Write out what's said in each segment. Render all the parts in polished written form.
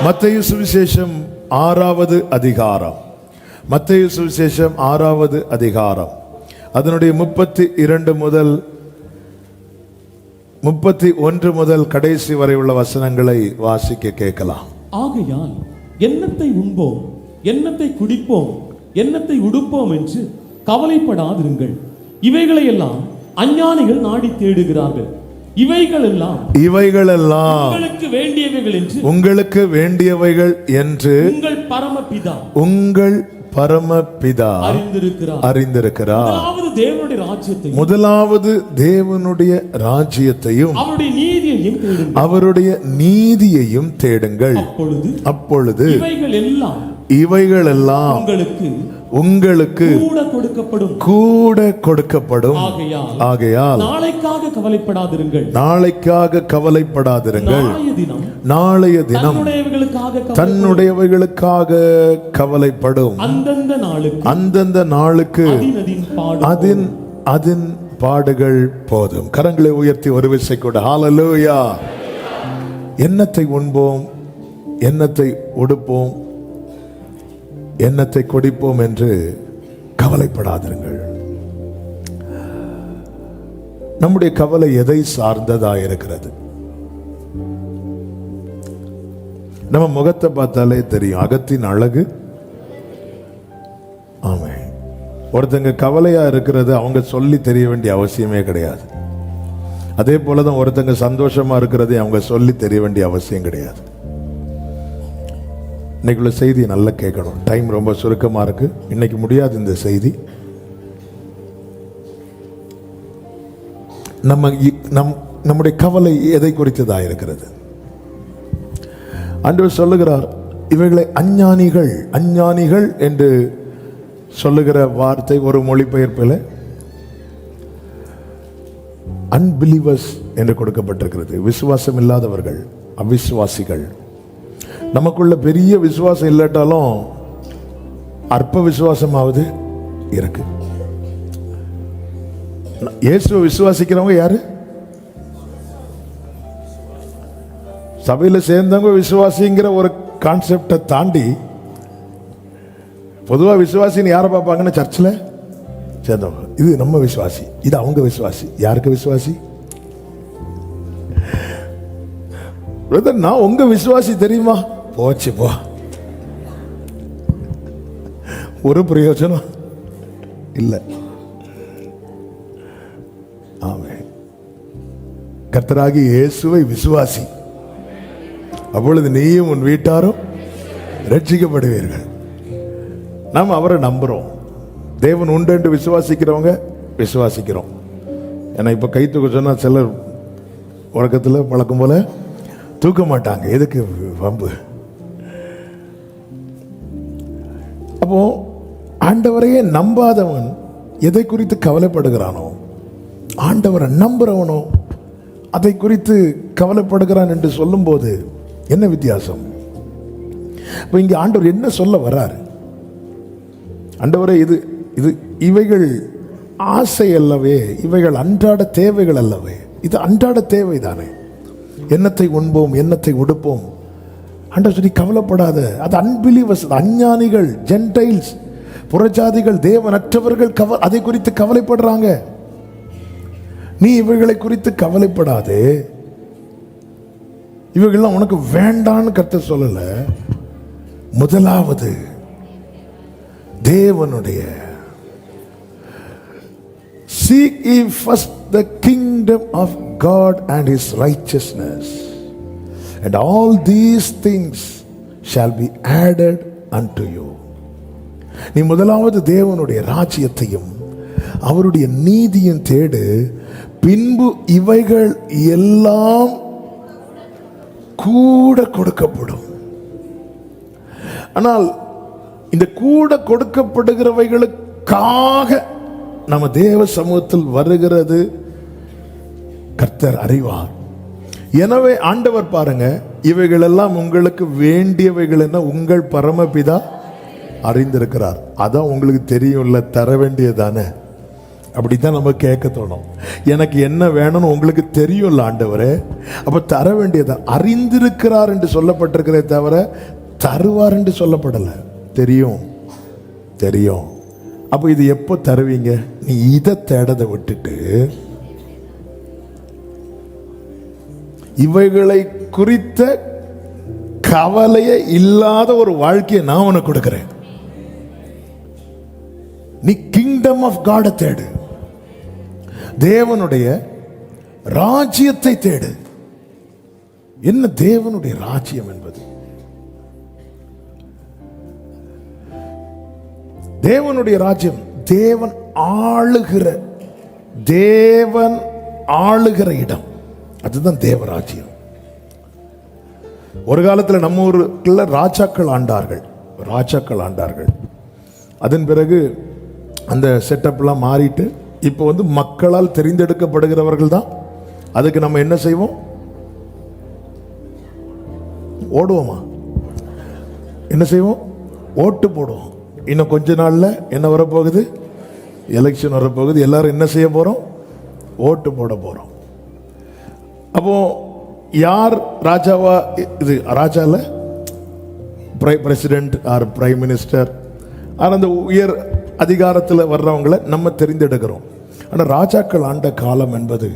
மத்தேயு சுவிசேஷம் 6வது அதிகாரம். மத்தேயு சுவிசேஷம் 6வது அதிகாரம் அதனுடைய 32 முதல் 31 முதல் கடைசி வரை உள்ள வசனங்களை வாசிக்க கேட்கலாம். ஆகையால் என்னத்தை உண்போம், என்னத்தை குடிப்போம், என்னத்தை உடுப்போம் என்று கவலைப்படாதிருங்கள். இவைகளையெல்லாம் அஞ்ஞானிகள் நாடி தேடுகிறார்கள். இவைகளெல்லாம் உங்களுக்கு வேண்டியவைகள் என்று உங்கள் பரமபிதா அறிந்திருக்கிறார். முதலாவது தேவனுடைய ராஜ்யத்தையும் அவருடைய நீதியையும் தேடுங்கள். அப்பொழுது இவைகளெல்லாம் உங்களுக்கு கூட கொடுக்கப்படும். ஆகையால் நாளைக்காக கவலைப்படாதிருங்கள். நாளைய தினம் தன்னுடையவைகளுக்காக கவலைப்படும். அந்தந்த நாளுக்கு அதன் பாடுகள் போதும். கரங்களை உயர்த்தி ஒரு விசை கூட ஹல்லேலூயா. என்னத்தை உண்போம், என்னத்தை உடுப்போம், என்னத்தை கொடிப்போம் என்று கவலைப்படாதிருங்கள். நம்முடைய கவலை எதை சார்ந்ததா இருக்கிறது? நம்ம முகத்தை பார்த்தாலே தெரியும் அகத்தின் அழகு. ஆமே. ஒருத்தங்க கவலையா இருக்கிறது அவங்க சொல்லி தெரிய வேண்டிய அவசியமே கிடையாது. அதே போலதான் ஒருத்தங்க சந்தோஷமா இருக்கிறது அவங்க சொல்லி தெரிய வேண்டிய அவசியம் கிடையாது. இன்னைக்குள்ள செய்தியை நல்லா கேட்கணும். டைம் ரொம்ப சுருக்கமா இருக்கு, இன்னைக்கு முடியாது இந்த செய்தி. நம்முடைய கவலை எதை குறித்ததா இருக்கிறது? ஆண்டவர் சொல்லுகிறார், இவைகளை அஞ்ஞானிகள் என்று சொல்லுகிற வார்த்தை ஒரு மொழிபெயர்ப்பில் அன்பிலீவர்ஸ் என்று கொடுக்கப்பட்டிருக்கிறது. விசுவாசம் இல்லாதவர்கள், அவிசுவாசிகள். நமக்குள்ள பெரிய விசுவாசம் இல்லாட்டாலும் அற்ப விசுவாசமாவது இருக்கு. இயேசுவை விசுவாசிக்கிறவங்க யாரு? சபையில சேர்ந்தவங்க விசுவாசிங்கிற ஒரு கான்செப்டை தாண்டி பொதுவா விசுவாசின்னு யாரை பார்ப்பாங்கன்னு சர்ச்சில் சேர்ந்தவங்க. இது நம்ம விசுவாசி, இது அவங்க விசுவாசி. யாருக்கு விசுவாசி? நான் உங்க விசுவாசி தெரியுமா? போச்சு போ, ஒரு பிரயோஜனம் இல்லை. ஆமென். கர்த்தராகி இயேசுவை விசுவாசி, அப்பொழுது நீயும் உன் வீட்டாரும் ரட்சிக்கப்படுவீர்கள். நாம் அவரை நம்புறோம். தேவன் உண்டு என்று விசுவாசிக்கிறவங்க விசுவாசிக்கிறோம். ஏன்னா இப்ப கை தூக்க சொன்னா சிலர் உலகத்தில் பழக்கம் போல தூக்க மாட்டாங்க. எதுக்கு வம்பு? அப்போ ஆண்டவரையே நம்பாதவன் எதை குறித்து கவலைப்படுகிறானோ, ஆண்டவரை நம்புறவனோ அதை குறித்து கவலைப்படுகிறான் என்று சொல்லும் போது என்ன வித்தியாசம்? இப்போ இங்கே ஆண்டவர் என்ன சொல்ல வர்றாரு? ஆண்டவரே, இது இவைகள் ஆசை அல்லவே, இவைகள் அன்றாட தேவைகள் அல்லவே. இது அன்றாட தேவை தானே. என்னத்தை உண்போம், என்னத்தை உடுப்போம். ஆண்டவர் சொல்லி கவலைப்படாத. அது அன்பிலீவர்ஸ், அஞ்ஞானிகள், ஜென்டைல்ஸ், புறஜாதிகள், தேவனற்றவர்கள் அதை குறித்து கவலைப்படுறாங்க. நீ இவைகளை குறித்து கவலைப்படாதே. இவைகள்லாம் உனக்கு வேண்டான்னு கர்த்தர் சொல்லல. முதலாவது தேவனுடைய seek ye first the kingdom of God and his righteousness, and all these things shall be added unto you. நீ முதலாவது தேவனுடைய ராஜ்யத்தையும் அவருடைய நீதியும் தேடு, பின்பு இவைகள் எல்லாம் கூட கொடுக்கப்படும். ஆனால் இந்த கூட கொடுக்கப்படுகிறவைகளுக்காக நம்ம தேவ சமூகத்தில் வருகிறது கர்த்தர் அறிவார். எனவே ஆண்டவர் பாருங்க, இவைகள் எல்லாம் உங்களுக்கு வேண்டியவைகள் என்ன உங்கள் பரமபிதா அறிந்திருக்கிறார். அதான் உங்களுக்கு தெரியும்ல, தர வேண்டியதானே. அப்படித்தான் நம்ம கேட்க தோணும். எனக்கு என்ன வேணும்னு உங்களுக்கு தெரியும்ல ஆண்டவரே, அப்ப தர வேண்டியதை அறிந்திருக்கிறார் என்று சொல்லப்பட்டிருக்கிறே தவிர தருவார் என்று சொல்லப்படல. தெரியும் தெரியும். அப்ப இது எப்போ தருவீங்க? நீ இதை தேடதை விட்டுட்டு இவைகளை குறித்த கவலையே இல்லாத ஒரு வாழ்க்கையை நான் உனக்கு கொடுக்கிறேன். நீ கிங்டம் ஆஃப் காட தேடு, தேவனுடைய ராஜ்யத்தை தேடு. என்ன தேவனுடைய ராஜ்யம் என்பது? தேவனுடைய ராஜ்யம் தேவன் ஆளுகிற இடம், அதுதான் தேவராஜ்யம். ஒரு காலத்தில் நம்ம ஊருக்குள்ள ராஜாக்கள் ஆண்டார்கள். அதன் பிறகு அந்த செட்டப்லாம் மாறிட்டு இப்போ மக்களால் தெரிந்தெடுக்கப்படுகிறவர்கள் தான். அதுக்கு நம்ம என்ன செய்வோம்? ஓடுவோமா? என்ன செய்வோம்? ஓட்டு போடுவோம். இன்னும் கொஞ்ச நாள்ல என்ன வரப்போகுது? எலெக்ஷன் வரப்போகுது. எல்லாரும் என்ன செய்ய போறோம்? ஓட்டு போட போறோம். அப்போ யார் ராஜாவா? இது ராஜால பிரசிடென்ட் ஆர் பிரைம் மினிஸ்டர் அந்த உயர் அதிகாரத்தில் வர்றவங்களை நம்ம தெரிந்தெடுக்கிறோம். ஆனால் ராஜாக்கள் ஆண்ட காலம் என்பது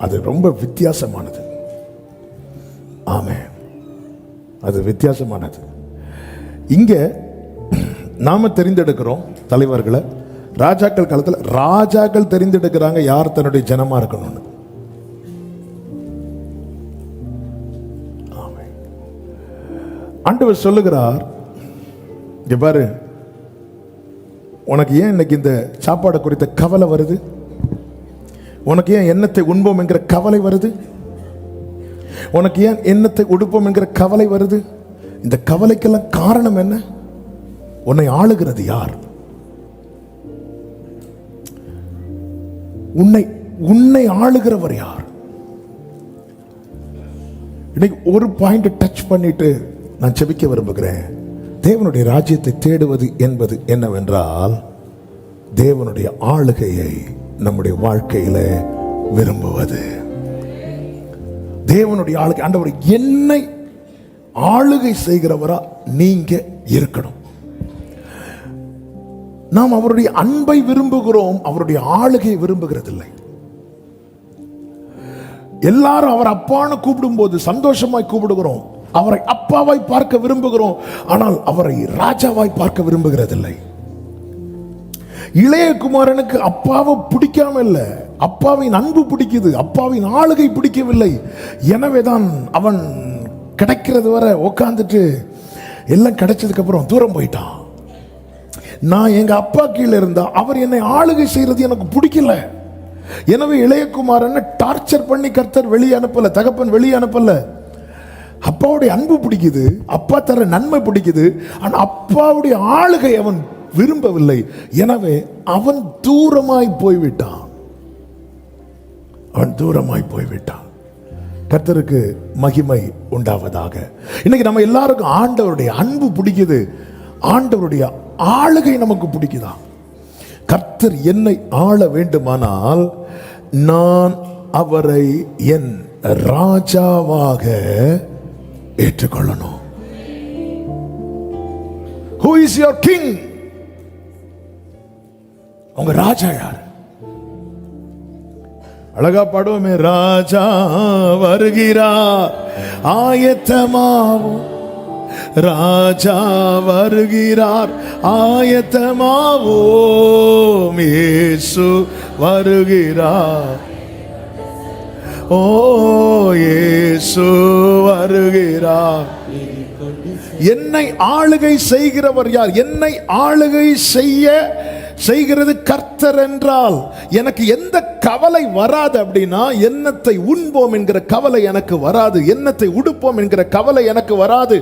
அது ரொம்ப வித்தியாசமானது. ஆமென், அது வித்தியாசமானது. இங்க நாம தெரிந்தெடுக்கிறோம் தலைவர்களை. ராஜாக்கள் காலத்தில் ராஜாக்கள் தெரிந்தெடுக்கிறாங்க யார் தன்னுடைய ஜனமா இருக்கணும்னு. ஆண்டவர் சொல்லுகிறார், இங்க பாரு, உனக்கு ஏன் இன்னைக்கு இந்த சாப்பாடு குறித்த கவலை வருது? உனக்கு ஏன் எண்ணத்தை உண்போம் என்கிற கவலை வருது? உனக்கு ஏன் எண்ணத்தை உடுப்போம் என்கிற கவலை வருது? இந்த கவலைக்கெல்லாம் காரணம் என்ன? உன்னை ஆளுகிறது யார்? உன்னை ஆளுகிறவர் யார்? இன்னைக்கு ஒரு பாயிண்ட் டச் பண்ணிட்டு நான் செபிக்க விரும்புகிறேன். தேவனுடைய ராஜ்யத்தை தேடுவது என்பது என்னவென்றால் தேவனுடைய ஆளுகையை நம்முடைய வாழ்க்கையில விரும்புவது. தேவனுடைய ஆளுகை, ஆண்டவர் என்னை ஆளுகை செய்கிறவரா நீங்க இருக்கணும். நாம் அவருடைய அன்பை விரும்புகிறோம், அவருடைய ஆளுகை விரும்புகிறதில்லை. எல்லாரும் அவர் அப்பான்னு கூப்பிடும் போது சந்தோஷமாய் கூப்பிடுகிறோம். அவரை அப்பாவாய் பார்க்க விரும்புகிறோம், ஆனால் அவரை ராஜாவாய் பார்க்க விரும்புகிறதில்லை. இளைய குமாரனுக்கு அப்பாவை பிடிக்காம இல்ல, அப்பாவின் அன்பு பிடிக்குது, அப்பாவின் ஆளுகை பிடிக்கவில்லை. எனவேதான் அவன் கிடைக்கிறது வரை உட்காந்துட்டு எல்லாம் கிடைச்சதுக்கு அப்புறம் தூரம் போயிட்டான். நான் எங்க அப்பா கீழே இருந்தா அவர் என்னை ஆளுகை செய்யறது எனக்கு பிடிக்கல. எனவே இளையகுமாரனை டார்ச்சர் பண்ணி கர்த்தர் வெளியே அனுப்பல, தகப்பன் வெளியே அனுப்பல. அப்பாவுடைய அன்பு பிடிக்குது, அப்பா தர நன்மை பிடிக்குது, ஆனா அப்பாவுடைய ஆளுகை அவன் விரும்பவில்லை. எனவே அவன் தூரமாய் போய்விட்டான். கர்த்தருக்கு மகிமை உண்டாவதாக. இன்னைக்கு நம்ம எல்லாருக்கும் ஆண்டவருடைய அன்பு பிடிக்குது, ஆண்டவருடைய ஆளுகை நமக்கு பிடிக்குதா? கர்த்தர் என்னை ஆள வேண்டுமானால் நான் அவரை என் ராஜாவாக ஏற்றுக்கொள்ளணும். Who is your king? உங்க ராஜா யார்? அழகா பாடுவோமே, ராஜா வருகிறார் ஆயத்தமாவும், ராஜா வருகிறார் ஆயத்தமாவோம், இயேசு வருகிறார், ஓ இயேசு வருகிறார். என்னை ஆளுகை செய்கிறவர் யார்? என்னை ஆளுகை செய்கிறது கர்த்தர் என்றால் எனக்கு எந்த கவலை வராது. அப்படின்னா எண்ணத்தை உண்போம் என்கிற கவலை எனக்கு வராது, எண்ணத்தை உடுப்போம் என்கிற கவலை எனக்கு வராது,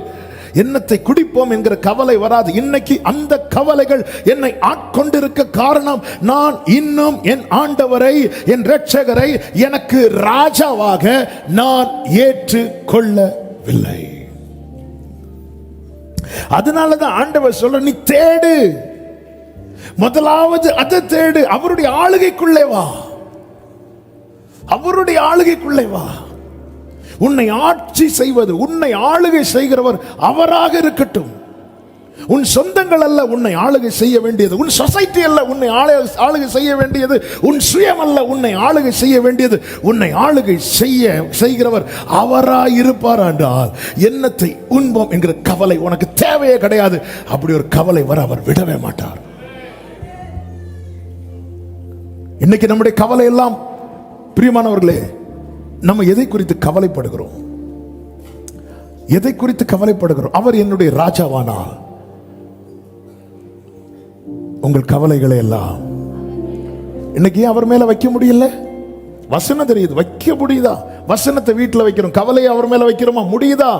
எண்ணத்தை குடிப்போம் என்கிற கவலை வராது. இன்னைக்கு அந்த கவலைகள் என்னை ஆட்கொண்டிருக்க காரணம், நான் இன்னும் என் ஆண்டவரை, என் இரட்சகரை எனக்கு ராஜாவாக நான் ஏற்றுக்கொள்ளவில்லை. அதனாலதான் ஆண்டவர் சொல்ற, நீ தேடு, முதலாவது அதை தேடு. அவருடைய ஆளுகைக்குள்ளே வா, அவருடைய ஆளுகைக்குள்ளே வா. உன்னை ஆட்சி செய்வது, உன்னை ஆளுகை செய்கிறவர் அவராக இருக்கட்டும். உன் சொந்தங்கள் அல்ல உன்னை ஆளுகை செய்ய வேண்டியது, உன் சொசைட்டி அல்ல உன்னை ஆளுகை செய்ய வேண்டியது, உன் சுயம் அல்ல உன்னை ஆளுகை செய்ய வேண்டியது. உன்னை ஆளுகை செய்கிறவர் அவராய் இருப்பார் என்றால் என்னத்தை உண்போம் என்கிற கவலை உனக்கு தேவையே கிடையாது. அப்படி ஒரு கவலை வர அவர் விடவே மாட்டார். இன்னைக்கு நம்முடைய கவலை எல்லாம், பிரியமானவர்களே, நம்ம எதை குறித்து கவலைப்படுகிறோம்? எதை குறித்து கவலைப்படுகிறோம்? அவர் என்னுடைய ராஜாவானால் உங்கள் கவலைகளை எல்லாம் இன்னைக்கு அவர் மேல வைக்க முடியல. வசனம் தெரியுது, வைக்க முடியுதா? வசனத்தை வீட்டில் வைக்கிறோம், கவலையை அவர் மேல வைக்கிறோமா? முடியுதா?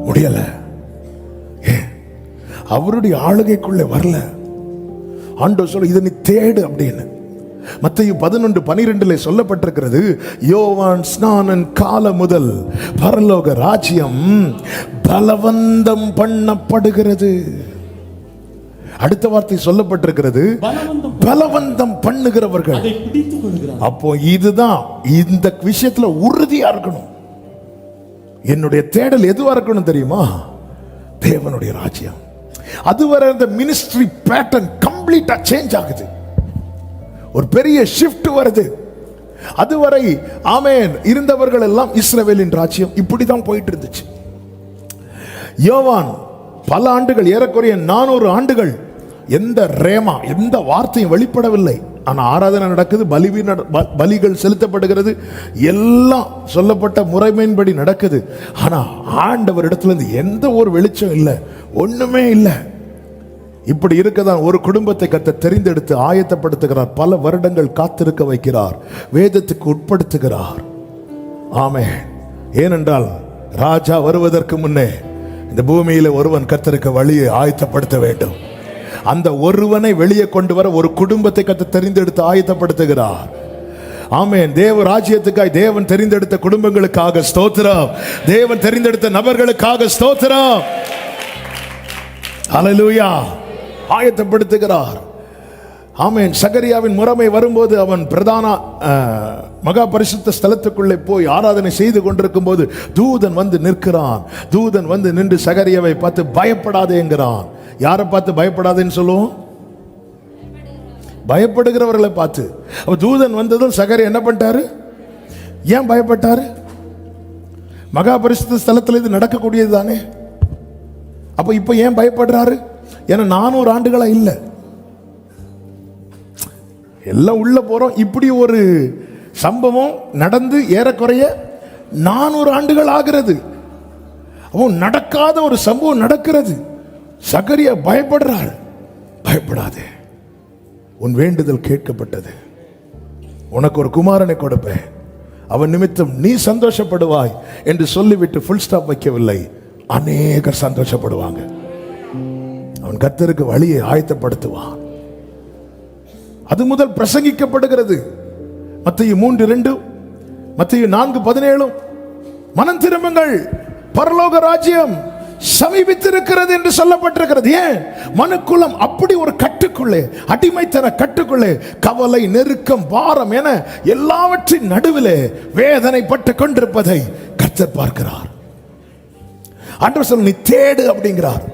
முடியல. அவருடைய ஆளுகைக்குள்ளே வரல. ஆண்டவர் சொல்ல, இதை நீ தேடு அப்படின்னு. மத்தேயு 11:12 சொல்லப்பட்டிருக்கிறது, யோவான் ஸ்நானன் காலம் முதல் பரலோக ராஜ்யம் பலவந்தம் பண்ணப்படுகிறது. அடுத்த வார்த்தை சொல்லப்பட்டிருக்கிறது, பலவந்தம் பண்ணுகிறவர்கள். அப்போ இதுதான், இந்த விஷயத்துல உறுதியா இருக்கணும். என்னுடைய தேடல் எதுவா இருக்கணும் தெரியுமா? தேவனுடைய ராஜ்யம். அதுவரை இந்த மினிஸ்ட்ரி பேட்டர்ன் கம்ப்ளீட்டா சேஞ்ச் ஆகுது, ஒரு பெரிய ஷிஃப்ட் வருது. அதுவரை ஆமென் இருந்தவர்கள் எல்லாம் இஸ்ரவேலின் ராஜ்யம் இப்படிதான் போயிட்டு இருந்துச்சு. யோவான் பல ஆண்டுகள், ஏறக்குறைய 400 ஆண்டுகள் எந்த ரேமா, எந்த வார்த்தையும் வெளிப்படவில்லை. ஆனா ஆராதனை நடக்குது, பலிகள் செலுத்தப்படுகிறது, எல்லாம் சொல்லப்பட்ட முறைமையின்படி நடக்குது. ஆனா ஆண்டவர் இடத்துல இருந்து எந்த ஒரு வெளிச்சம் இல்லை, ஒண்ணுமே இல்லை. இப்படி இருக்கதான் ஒரு குடும்பத்தை கர்த்தர் தெரிந்தெடுத்து ஆயத்தப்படுத்துகிறார். பல வருடங்கள் காத்திருக்க வைக்கிறார், வேதத்துக்கு உட்படுத்துகிறார். ஆமென். ஏனென்றால் ராஜா வருவதற்கு முன்னே இந்த பூமியில ஒருவன் கர்த்தருக்கு வழியை ஆயத்தப்படுத்த வேண்டும். அந்த ஒருவனை வெளியே கொண்டு வர ஒரு குடும்பத்தை கர்த்தர் தெரிந்தெடுத்து ஆயத்தப்படுத்துகிறார். ஆமென். தேவ ராஜ்யத்துக்காய் தேவன் தெரிந்தெடுத்த குடும்பங்களுக்காக ஸ்தோத்திரம், தேவன் தெரிந்தெடுத்த நபர்களுக்காக ஸ்தோத்திரம். ஹல்லேலூயா. ஆயத்தப்படுத்துகிறார். ஆமென். சகரியாவின் முறைமை வரும்போது அவன் பிரதான மகா பரிசுத்த ஸ்தலத்துக்குள்ளே போய் ஆராதனை செய்து கொண்டிருக்கும் போது தூதன் வந்து நிற்கிறான். தூதன் வந்து நின்று சகரியாவை பார்த்து பயப்படாதேங்கிறான். யாரை பார்த்து பயப்படாதேன்னு சொல்லுவோம்? பயப்படுகிறவர்களை பார்த்து. அப்ப தூதன் வந்ததும் சகரியா என்ன பண்ணிட்டாரு? ஏன் பயப்பட்டாரு? மகா பரிசுத்த ஸ்தலத்தில் இது நடக்கக்கூடியது தானே. அப்ப இப்ப ஏன் பயப்படுறாரு? ஏன்னா 400 ஆண்டுகளா இல்லை, எல்லாம் உள்ள போறோம். இப்படி ஒரு சம்பவம் நடந்து ஏறக்குறைய 400 ஆண்டுகள் ஆகிறது. நடக்காத ஒரு சம்பவம் நடக்கிறது. சகரியா பயப்படுறார். பயப்படாதே, உன் வேண்டுதல் கேட்கப்பட்டது, உனக்கு ஒரு குமாரனை கொடுப்பேன், அவன் நிமித்தம் நீ சந்தோஷப்படுவாய் என்று சொல்லிவிட்டு ஃபுல் ஸ்டாப் வைக்கவில்லை. அநேகர் சந்தோஷப்படுவாங்க. அவன் கர்த்தருக்கு வழியை ஆயத்தப்படுத்துவான். அது முதல் பிரசங்கிக்கப்படுகிறது. மத்தேயு 3:2, மத்தேயு 4:17, மனம் திரும்புங்கள், பரலோக ராஜ்யம் சமீபித்திருக்கிறது என்று சொல்லப்பட்டிருக்கிறது. ஏன்? மனுக்குலம் அப்படி ஒரு கட்டுக்குள்ளே, அடிமைத்தன கட்டுக்குள்ளே, கவலை, நெருக்கம், பாரம் என எல்லாவற்றின் நடுவிலே வேதனைப்பட்டு கொண்டிருப்பதை கர்த்தர் பார்க்கிறார். ஆண்டவர் சொல்ல, நீ தேடு அப்படிங்கிறார்.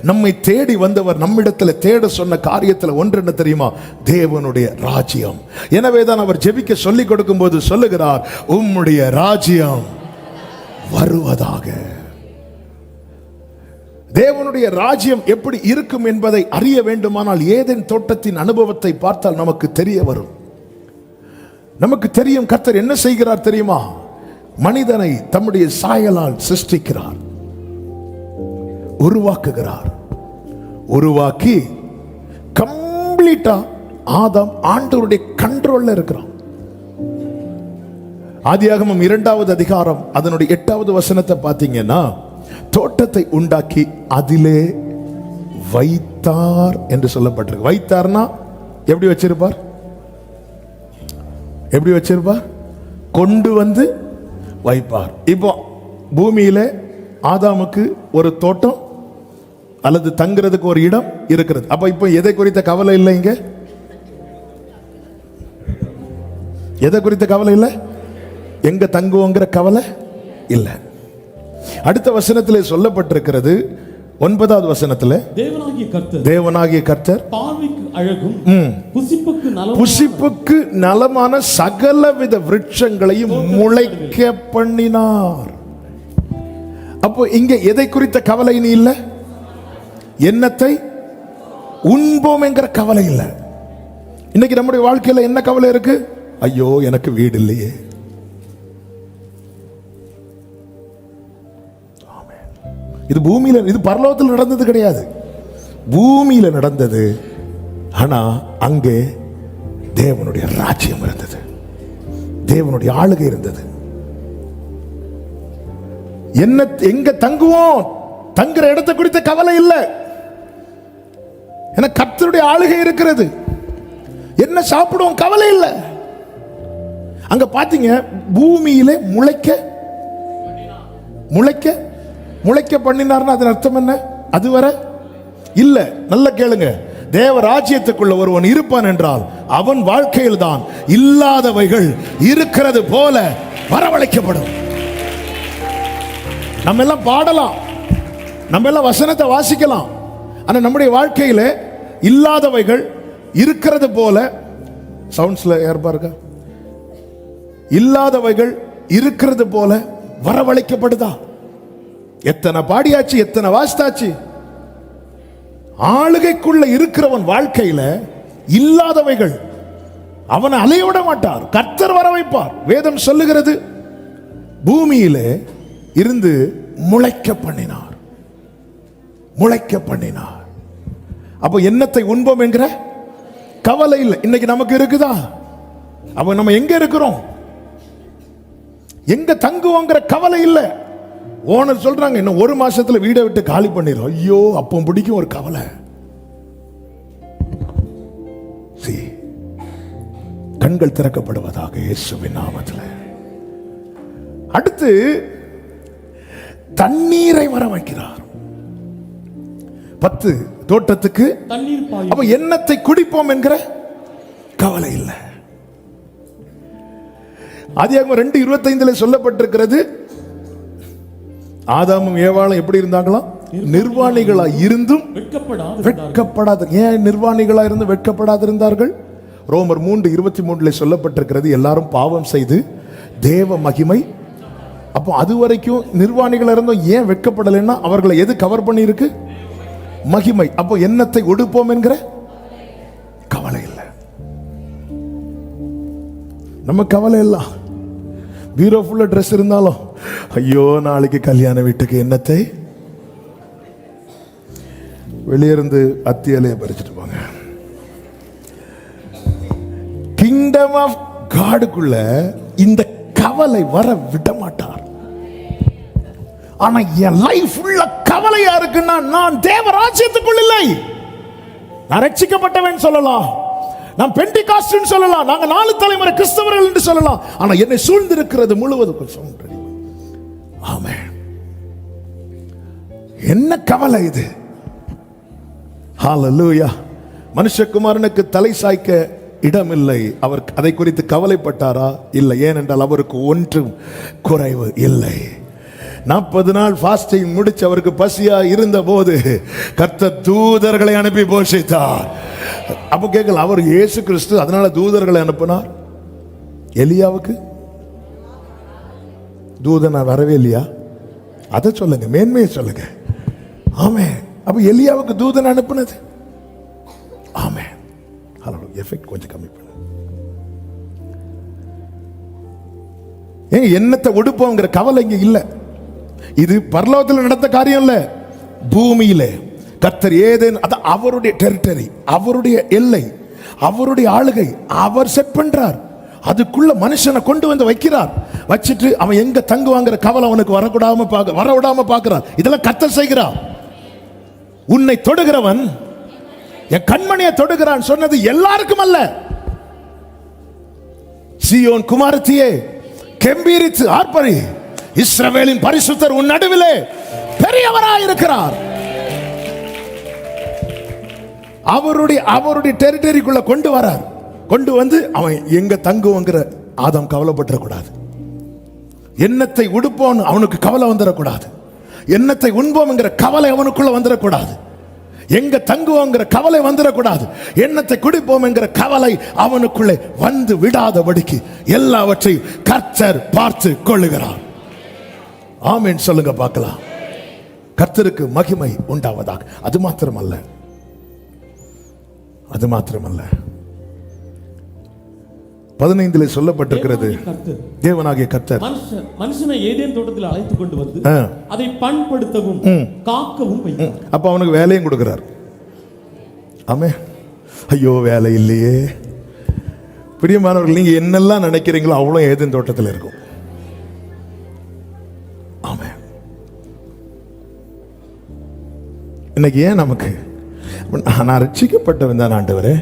நம்மை தேடி வந்தவர் நம்மிடத்தில் தேட சொன்ன காரியத்தில் ஒன்று என்ன தெரியுமா? தேவனுடைய ராஜ்யம். எனவேதான் அவர் ஜெபிக்க சொல்லிக் கொடுக்கும் போது சொல்லுகிறார், உம்முடைய ராஜ்யம் வருவதாக. தேவனுடைய ராஜ்யம் எப்படி இருக்கும் என்பதை அறிய வேண்டுமானால் ஏதேன் தோட்டத்தின் அனுபவத்தை பார்த்தால் நமக்கு தெரிய வரும். நமக்கு தெரியும் கர்த்தர் என்ன செய்கிறார் தெரியுமா? மனிதனை தம்முடைய சாயலால் சிருஷ்டிக்கிறார், உருவாக்குகிறார். உருவாக்கி கம்ப்ளீட்டா ஆதாம் ஆண்டவருடைய கண்ட்ரோல்ல இருக்கிறான். ஆதியாகமம் 2வது அதிகாரம் அதனுடைய 8வது வசனத்தை பார்த்தீங்கன்னா, தோட்டத்தை உண்டாக்கி அதிலே வைத்தார் என்று சொல்லப்பட்டிருக்கு. வைத்தார்னா எப்படி வச்சிருப்பார்? எப்படி வச்சிருப்பார்? கொண்டு வந்து வைப்பார். இப்போ பூமியில ஆதாமுக்கு ஒரு தோட்டம் அல்லது தங்குறதுக்கு ஒரு இடம் இருக்கிறது. அப்ப இப்ப எதை குறித்த கவலை இல்லை? இங்க எதை குறித்த கவலை இல்லை? எங்க தங்குவோங்கிற கவலை இல்லை. அடுத்த வசனத்திலே சொல்லப்பட்டிருக்கிறது, 9வது வசனத்திலே, தேவனாகிய கர்த்தர் பார்வைக்கு அழகும் புசிப்புக்கு நலமான சகலவித விருட்சங்களையும் முளைக்க பண்ணினார். அப்போ இங்க எதை குறித்த கவலை நீ இல்லை? எண்ணத்தை உண்போம் என்கிற கவலை இல்லை. இன்னைக்கு நம்முடைய வாழ்க்கையில என்ன கவலை இருக்கு? ஐயோ எனக்கு வீடு இல்லையே. இது பூமியில, இது பரலோகத்தில் நடந்தது கிடையாது, பூமியில நடந்தது. ஆனா அங்கே தேவனுடைய ராஜ்யம் இருந்தது, தேவனுடைய ஆளுகை இருந்தது. என்ன எங்க தங்குவோம், தங்குற இடத்தை குறித்த கவலை இல்லை. ஏன்னா கர்த்தருடைய ஆளுகை இருக்கிறது. என்ன சாப்பிடுவோம் கவலை இல்லை. அங்க பாத்தீங்க, பூமியிலே முளைக்க முளைக்க முளைக்க பண்ணினார்னா அதன் அர்த்தம் என்ன? அதுவரை இல்ல. நல்ல கேளுங்க, தேவ ராஜ்யத்துக்குள்ள ஒருவன் இருப்பான் என்றால் அவன் வாழ்க்கையில் தான் இல்லாதவைகள் இருக்கிறது போல வரவழைக்கப்படும். நம்ம எல்லாம் பாடலாம், நம்ம எல்லாம் வசனத்தை வாசிக்கலாம், ஆனா நம்முடைய வாழ்க்கையில இல்லாதவைகள் இருக்கிறது போல, சவுண்ட்ஸ்ல ஏற்பாருங்க, இல்லாதவைகள் இருக்கிறது போல வரவழைக்கப்படுதா? எத்தனை பாடியாச்சு, எத்தனை வாசித்தாச்சு. ஆளுகைக்குள்ள இருக்கிறவன் வாழ்க்கையில இல்லாதவைகள் அவனை அலைய விட மாட்டார், கர்த்தர் வர வைப்பார். வேதம் சொல்லுகிறது, பூமியிலே இருந்து முளைக்க பண்ணினார், முளைக்க பண்ணினார். அப்ப எண்ணத்தை உண்போம் என்கிற கவலை இல்லை. இன்னைக்கு நமக்கு இருக்குதா? அப்ப நம்ம எங்க இருக்கிறோம், எங்க தங்குவோங்கிற கவலை இல்லை. ஓனர் சொல்றாங்க, இன்னும் 1 மாசத்துல வீடை விட்டு காலி பண்ணிடும். ஐயோ, அப்போ பிடிக்கும் ஒரு கவலை. கண்கள் திறக்கப்படுவதாக இயேசுவின் நாமத்தில். அடுத்து தண்ணீரை வர வைக்கிறார். 10 தோட்டத்துக்கு தண்ணீர். அப்ப எண்ணத்தை குடிப்போம் என்கிற கவலை இல்லை. ஆதியாகமம் 2:25 சொல்லப்பட்டிருக்கிறது, ஆதாமும் ஏவாளும் எப்படி இருந்தாங்களாம்? நிர்வாணிகளா இருந்தும் வெட்கப்படாத. ஏன் நிர்வாணிகளா இருந்து வெட்கப்படாது இருந்தார்கள்? ரோமர் 3:23 சொல்லப்பட்டிருக்கிறது, எல்லாரும் பாவம் செய்து தேவ மகிமை. அப்போ அது வரைக்கும் நிர்வாணிகளா இருந்தும் ஏன் வெட்கப்படலைன்னா அவர்களை எது கவர் பண்ணி இருக்கு? மகிமை. அப்போ எண்ணத்தை ஒடுப்போம் என்கிற கவலை இல்லை. நம்ம கவலை எல்லாம் பீரோ ஃபுல்லா ட்ரெஸ் இருந்தாலும், ஐயோ நாளைக்கு கல்யாண வீட்டுக்கு எண்ணத்தை வெளியிருந்து அத்தியாலையை பறிச்சுட்டு போங்க. கிங்டம் ஆஃப் காடுக்குள்ள இந்த கவலை வர விட மாட்டார். ஆனா என் லைஃப் உள்ள கவலையா இருக்குன்னா நான் தேவ ராஜ்யத்துக்குள் இல்லை. நான் ரட்சிக்கப்பட்டவன் சொல்லலாம், நான் பெண்டிகாஸ்ட் சொல்லலாம், நாங்க 4 தலைமுறை கிறிஸ்தவர்கள் என்று சொல்லலாம், ஆனா என்னை சூழ்ந்திருக்கிறது முழுவதும் ஆமென். என்ன கவலை இது? ஹல்லேலூயா. மனுஷகுமாரனுக்கு தலை சாய்க்க இடமில்லை. அவர் அதை குறித்து கவலைப்பட்டாரா? இல்லை. ஏனென்றால் அவருக்கு ஒன்றும் குறைவு இல்லை. 40 நாள் ஃபாஸ்டிங் முடிச்சு அவருக்கு பசியா இருந்த போது கர்த்தர் தூதர்களை அனுப்பி போஷித்தார். அப்ப கேட்கலாம், அவர் இயேசு கிறிஸ்து அதனால தூதர்களை அனுப்பினார். எலியாவுக்கு தூதனா வரவே இல்லையா? அதை சொல்லுங்க, மேன்மையை சொல்லுங்க. ஆமே. அப்ப எலியாவுக்கு தூதன் அனுப்புனது. ஆமே. ஹலோ, எஃபெக்ட் கொஞ்சம் கம்மி பண்ணு. ஏங்க எண்ணத்தை ஒடுப்போங்கிற கவலை இங்க இல்ல. இது பரலோகத்தில் நடந்த காரியம் இல்ல, பூமியில கர்த்தர் ஏதேன், அது அவருடைய டெரிட்டரி, அவருடைய எல்லை, அவருடைய ஆளுகை. அவர் செட் பண்றார், அதுக்குள்ள மனுஷனை கொண்டு வந்து வைக்கிறார். வச்சிட்டு அவன் எங்க தங்குவாங்கிற கவலை அவனுக்கு வர விடாம பார்க்கிறார். இதெல்லாம் கர்த்தர் செய்கிறார். உன்னை தொடுகிறவன் என் கண்மணியை தொடுகிறான் சொன்னது எல்லாருக்கும் அல்ல. சீயோன் குமாரத்தியே கெம்பீரித்து ஆர்ப்பரி, இஸ்ரவேலின் பரிசுத்தர் உன் நடுவிலே பெரியவராய் இருக்கிறார். அவருடைய டெரிட்டரிக்குள்ள கொண்டு வரார். கொண்டு வந்து அவன் எங்க தங்குவங்கிற ஆதாம் கவலைப்பட்டுறக்கூடாது. எண்ணத்தை உடுப்போன்னு அவனுக்கு கவலை வந்துடக்கூடாது. எண்ணத்தை உண்போம்ங்கிற கவலை அவனுக்குள்ள வந்துடக்கூடாது. எங்க தங்குவோங்கிற கவலை வந்துடக்கூடாது. எண்ணத்தை குடிப்போம் என்கிற கவலை அவனுக்குள்ளே வந்து விடாதபடிக்கு எல்லாவற்றையும் கர்த்தர் பார்த்து கொள்ளுகிறார். ஆமென் சொல்லுங்க பார்க்கலாம். கர்த்தருக்கு மகிமை உண்டாவதாக. அது மாத்திரமல்ல, அது மாத்திரமல்ல, 15 சொல்லப்பட்டிருக்கிறது, தேவனாகிய கர்த்தர் மனுஷனை ஏதேன் தோட்டத்தில் அழைத்துக் கொண்டு வந்து அதை பண்படுத்தவும் காக்கவும் வைத்தார். அப்ப அவனுக்கு வேலையும் கொடுக்கிறார். ஆமே. ஐயோ வேலை இல்லையே. பிரியமானவர்கள், நீங்க என்னெல்லாம் நினைக்கிறீங்களோ அவ்வளோ ஏதேன் தோட்டத்தில் இருக்கும். ஆமே. இன்னைக்கு ஏன் நமக்கு நான் ரட்சிக்கப்பட்டவன் தான் ஆண்டவரே,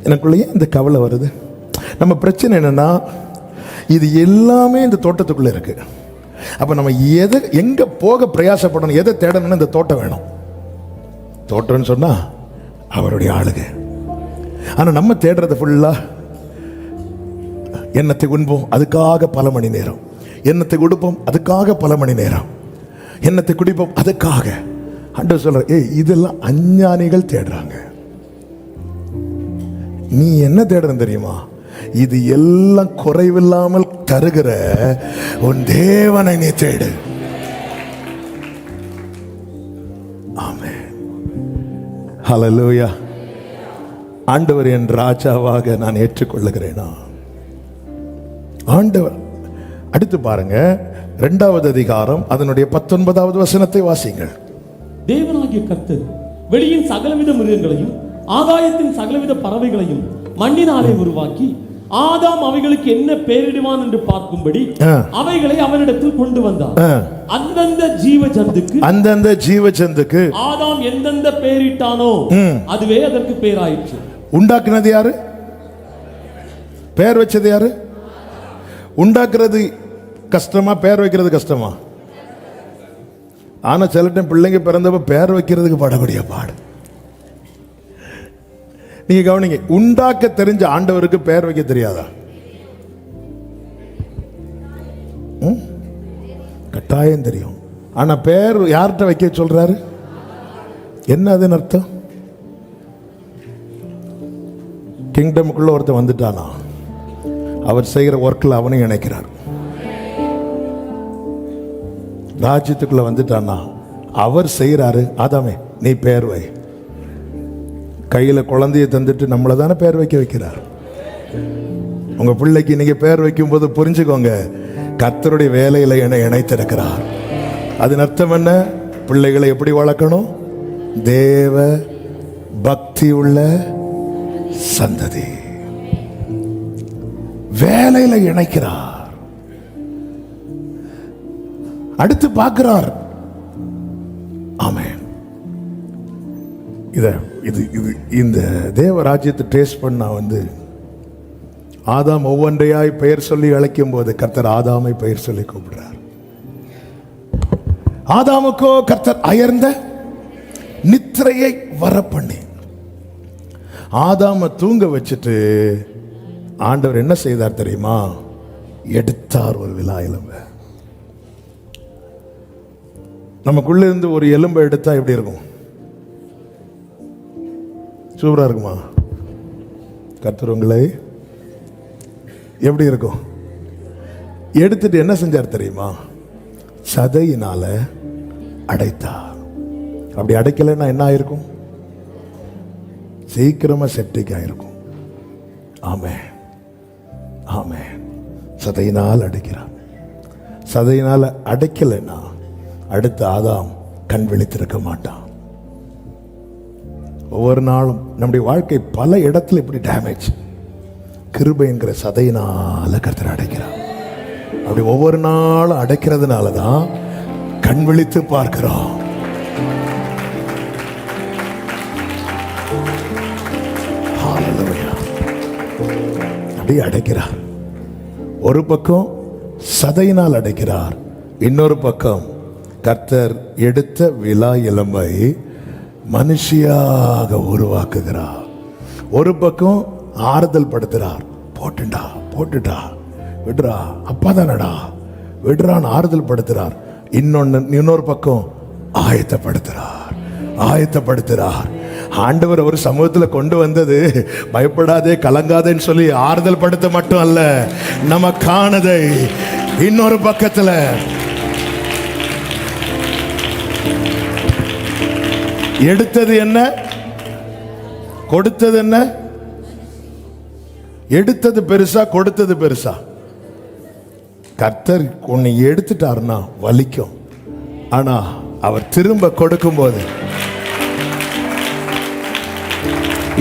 எனக்குள்ளேயே இந்த கவலை வருது? நம்ம பிரச்சனை என்னன்னா, இது எல்லாமே இந்த தோட்டத்துக்குள்ள இருக்கு. அப்ப நம்ம எங்க போக பிரயாசப்படணும், எதை தேடணும்னு இந்த தோட்டம் வேணும். தோட்டம்னு சொன்னா அவருடைய ஆளுகை. ஆனா நம்ம தேடுறது ஃபுல்லா எண்ணத்தை உண்போம், அதுக்காக பல மணி நேரம். எண்ணத்தை உடுப்போம், அதுக்காக பல மணி நேரம். எண்ணத்தை குடிப்போம், அதுக்காக. ஆண்டவர் சொல்ற, இதெல்லாம் அஞ்ஞானிகள் தேடுறாங்க. நீ என்ன தேடுற தெரியுமா? இது எல்லாம் குறைவில்லாமல் தருகிற உன் தேவனை நீ தேடு. ஆமென். ஹல்லேலூயா. ஆண்டவர் என் ராஜாவாக நான் ஏற்றுக்கொள்ளுகிறேனா? ஆண்டவர். அடுத்து பாருங்க, 2வது அதிகாரம் அதனுடைய 19வது வசனத்தை வாசிங்கள். தேவனாகிய கர்த்தர் வெளியின் சகலவித மிருகங்களையும் ஆகாயத்தின் சகலவித பறவைகளையும் மண்ணினாலே உருவாக்கி ஆதாம் அவைகளுக்கு என்ன பெயரிடுவான் என்று பார்க்கும்படி அவைகளை அவனிடத்தில் கொண்டு வந்தார். அந்தந்த ஜீவ ஜந்துக்கு ஆதாம் எந்தெந்த பெயரிட்டானோ அதுவே அதற்கு பெயராயிற்று. உண்டாக்குனது யாரு? பெயர் வச்சது யாரு? உண்டாக்குறது கஷ்டமா, பெயர் வைக்கிறது கஷ்டமா? ஆனா சில டைம் பிள்ளைங்க பிறந்தப்ப பெயர் வைக்கிறதுக்கு படக்கூடிய பாடு. நீங்க கவனிங்க, உண்டாக்க தெரிஞ்ச ஆண்டவருக்கு பெயர் வைக்க தெரியாதா? கட்டாயம் தெரியும். ஆனா பெயர் யார்கிட்ட வைக்க சொல்றாரு? என்ன அதுன்னு அர்த்தம்? கிங்டமுக்குள்ள ஒருத்தர் வந்துட்டானா, அவர் செய்கிற ஒர்க்கில் அவனையும் இணைக்கிறார். ராஜ்யத்துக்குள்ள வந்துட்டானா, அவர் செய்யறாரு. ஆதாமே நீ பெயர் வை. கையில குழந்தைய தந்துட்டு நம்மளை தானே பெயர் வைக்க வைக்கிறார். உங்க பிள்ளைக்கு நீங்க பெயர் வைக்கும் போது புரிஞ்சுக்கோங்க, கர்த்தருடைய வேலையில என்னை இணைத்திருக்கிறார். அதன் அர்த்தம் என்ன? பிள்ளைகளை எப்படி வளர்க்கணும்? தேவ பக்தி உள்ள சந்ததி. வேலையில இணைக்கிறார். அடுத்து பார்க்கிறார். ஆமென். இந்த தேவ ராஜ்யத்தை டேஸ்ட் பண்ணா ஆதாம் ஒவ்வொன்றையாய் பெயர் சொல்லி அழைக்கும் போது கர்த்தர் ஆதாமை பெயர் சொல்லி கூப்பிடுறார். ஆதாமுக்கோ கர்த்தர் அயர்ந்த நித்திரையை வர பண்ணி ஆதாம தூங்க வச்சுட்டு ஆண்டவர் என்ன செய்தார் தெரியுமா? எடுத்தார் ஒரு விலா எலும்பை. நமக்குள்ள இருந்து ஒரு எலும்பை எடுத்தா எப்படி இருக்கும்? சூப்பரா இருக்குமா? கர்த்தர் உங்களை எப்படி இருக்கும்? எடுத்துட்டு என்ன செஞ்சார் தெரியுமா? சதையினால அடைத்தார். அப்படி அடைக்கலைன்னா என்ன ஆயிருக்கும்? சீக்கிரமா செப்டிக் ஆயிருக்கும். ஆமென், ஆமென். சதையினால் அடைக்கிறார். சதையினால் அடைக்கலைன்னா அடுத்த ஆதாம் கண் விழித்திருக்க மாட்டான். ஒவ்வொரு நாளும் நம்முடைய வாழ்க்கை பல இடத்துல இப்படி டேமேஜ். கிருபை என்கிற சதையினால கர்த்தர் அடைக்கிறார். அப்படி ஒவ்வொரு நாளும் அடைக்கிறதுனால தான் கண் விழித்து பார்க்கிறோம். அப்படி அடைக்கிறார். ஒரு பக்கம் சதையினால் அடைக்கிறார், இன்னொரு பக்கம் கர்த்தர் எடுத்த விலா எலும்பை மனுஷியாக உருவாக்குகிறார். ஒரு பக்கம் ஆறுதல் படுத்துறார், போட்டுண்டா போட்டுட்டா விடுறா, அப்பா தானடா விடுறான்னு ஆறுதல் படுத்துறார். இன்னொரு பக்கம் ஆயத்தப்படுத்துறார். ஆண்டவர் ஒரு சமூகத்தில் கொண்டு வந்தது பயப்படாதே கலங்காதேன்னு சொல்லி ஆறுதல் படுத்த மட்டும் அல்ல, நமக்கானதை இன்னொரு பக்கத்துல எடுத்தது என்ன, கொடுத்தது என்ன? எடுத்தது பெருசா, கொடுத்தது பெருசா? கர்த்தர் உன்னை எடுத்துட்டாருன்னா வலிக்கும், ஆனா அவர் திரும்ப கொடுக்கும் போது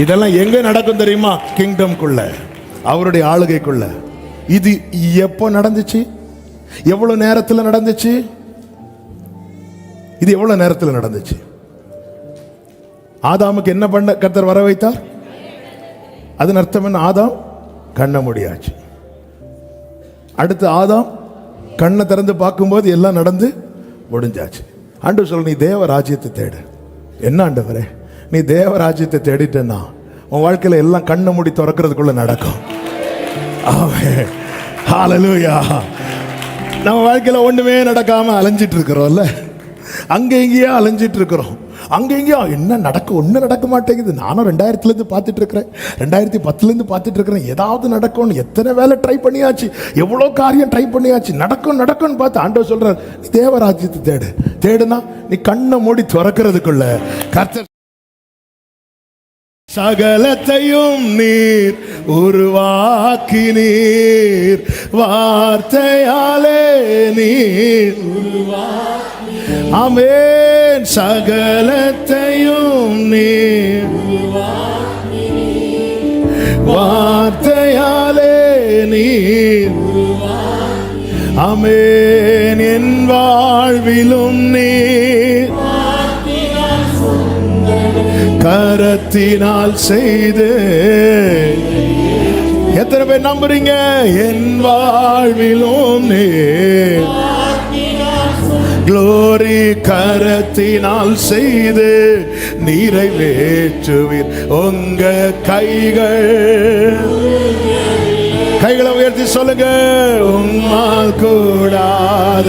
இதெல்லாம் எங்க நடக்கும் தெரியுமா? கிங்டம்குள்ள, அவருடைய ஆளுகைக்குள்ள. இது எப்போ நடந்துச்சு? எவ்வளவு நேரத்தில் நடந்துச்சு? இது எவ்வளவு நேரத்தில் நடந்துச்சு? ஆதாமுக்கு என்ன பண்ண கர்த்தர் வர வைத்தார்? அதன் அர்த்தம் என்ன? ஆதாம் கண்ண முடியாச்சு. அடுத்து ஆதாம் கண்ணை திறந்து பார்க்கும்போது எல்லாம் நடந்து முடிஞ்சாச்சு. ஆண்டவர் சொல்ல, நீ தேவ ராஜ்யத்தை தேடு. என்ன ஆண்டவரே, நீ தேவ ராஜ்யத்தை தேடிட்டேன்னா உன் வாழ்க்கையில எல்லாம் கண்ணை மூடி திறக்கிறதுக்குள்ள நடக்கும். ஆமென், ஹல்லேலூயா. நம்ம வாழ்க்கையில ஒண்ணுமே நடக்காம அலைஞ்சிட்டு இருக்கிறோம்ல, அங்க எங்கேயா அலைஞ்சிட்டு இருக்கிறோம், அங்க எங்கேயா என்ன ஒன்றும் நடக்க மாட்டேங்குது. நானும் 2000 பார்த்துட்டு இருக்கிறேன், 2010 பார்த்துட்டு இருக்கிறேன். ஏதாவது நடக்கும்னு எத்தனை வேலை ட்ரை பண்ணியாச்சு, எவ்வளோ காரியம் ட்ரை பண்ணியாச்சு, நடக்கும்னு பார்த்து ஆண்டவர் சொல்றார், நீ தேவராஜ்யத்தை தேடுனா நீ கண்ணை மூடி திறக்கிறதுக்குள்ள கர்த்தர் சகலத்தையும் நீர் உருவாக்கினீர், வார்த்தையாலே நீர் ஆமென். சகலத்தையும் நீர் வார்த்தையாலே நீர் ஆமென். என் வாழ்விலும் நீர் கரத்தினால் செய்து. எத்தனை பேர் நம்புறீங்க? என் வாழ்விலும் நீர் க்ளோரி கரத்தினால் செய்து நிறைவேற்றுவீர். உங்க கைகளை உயர்த்தி சொல்லுங்க, உம்மால் கூடாத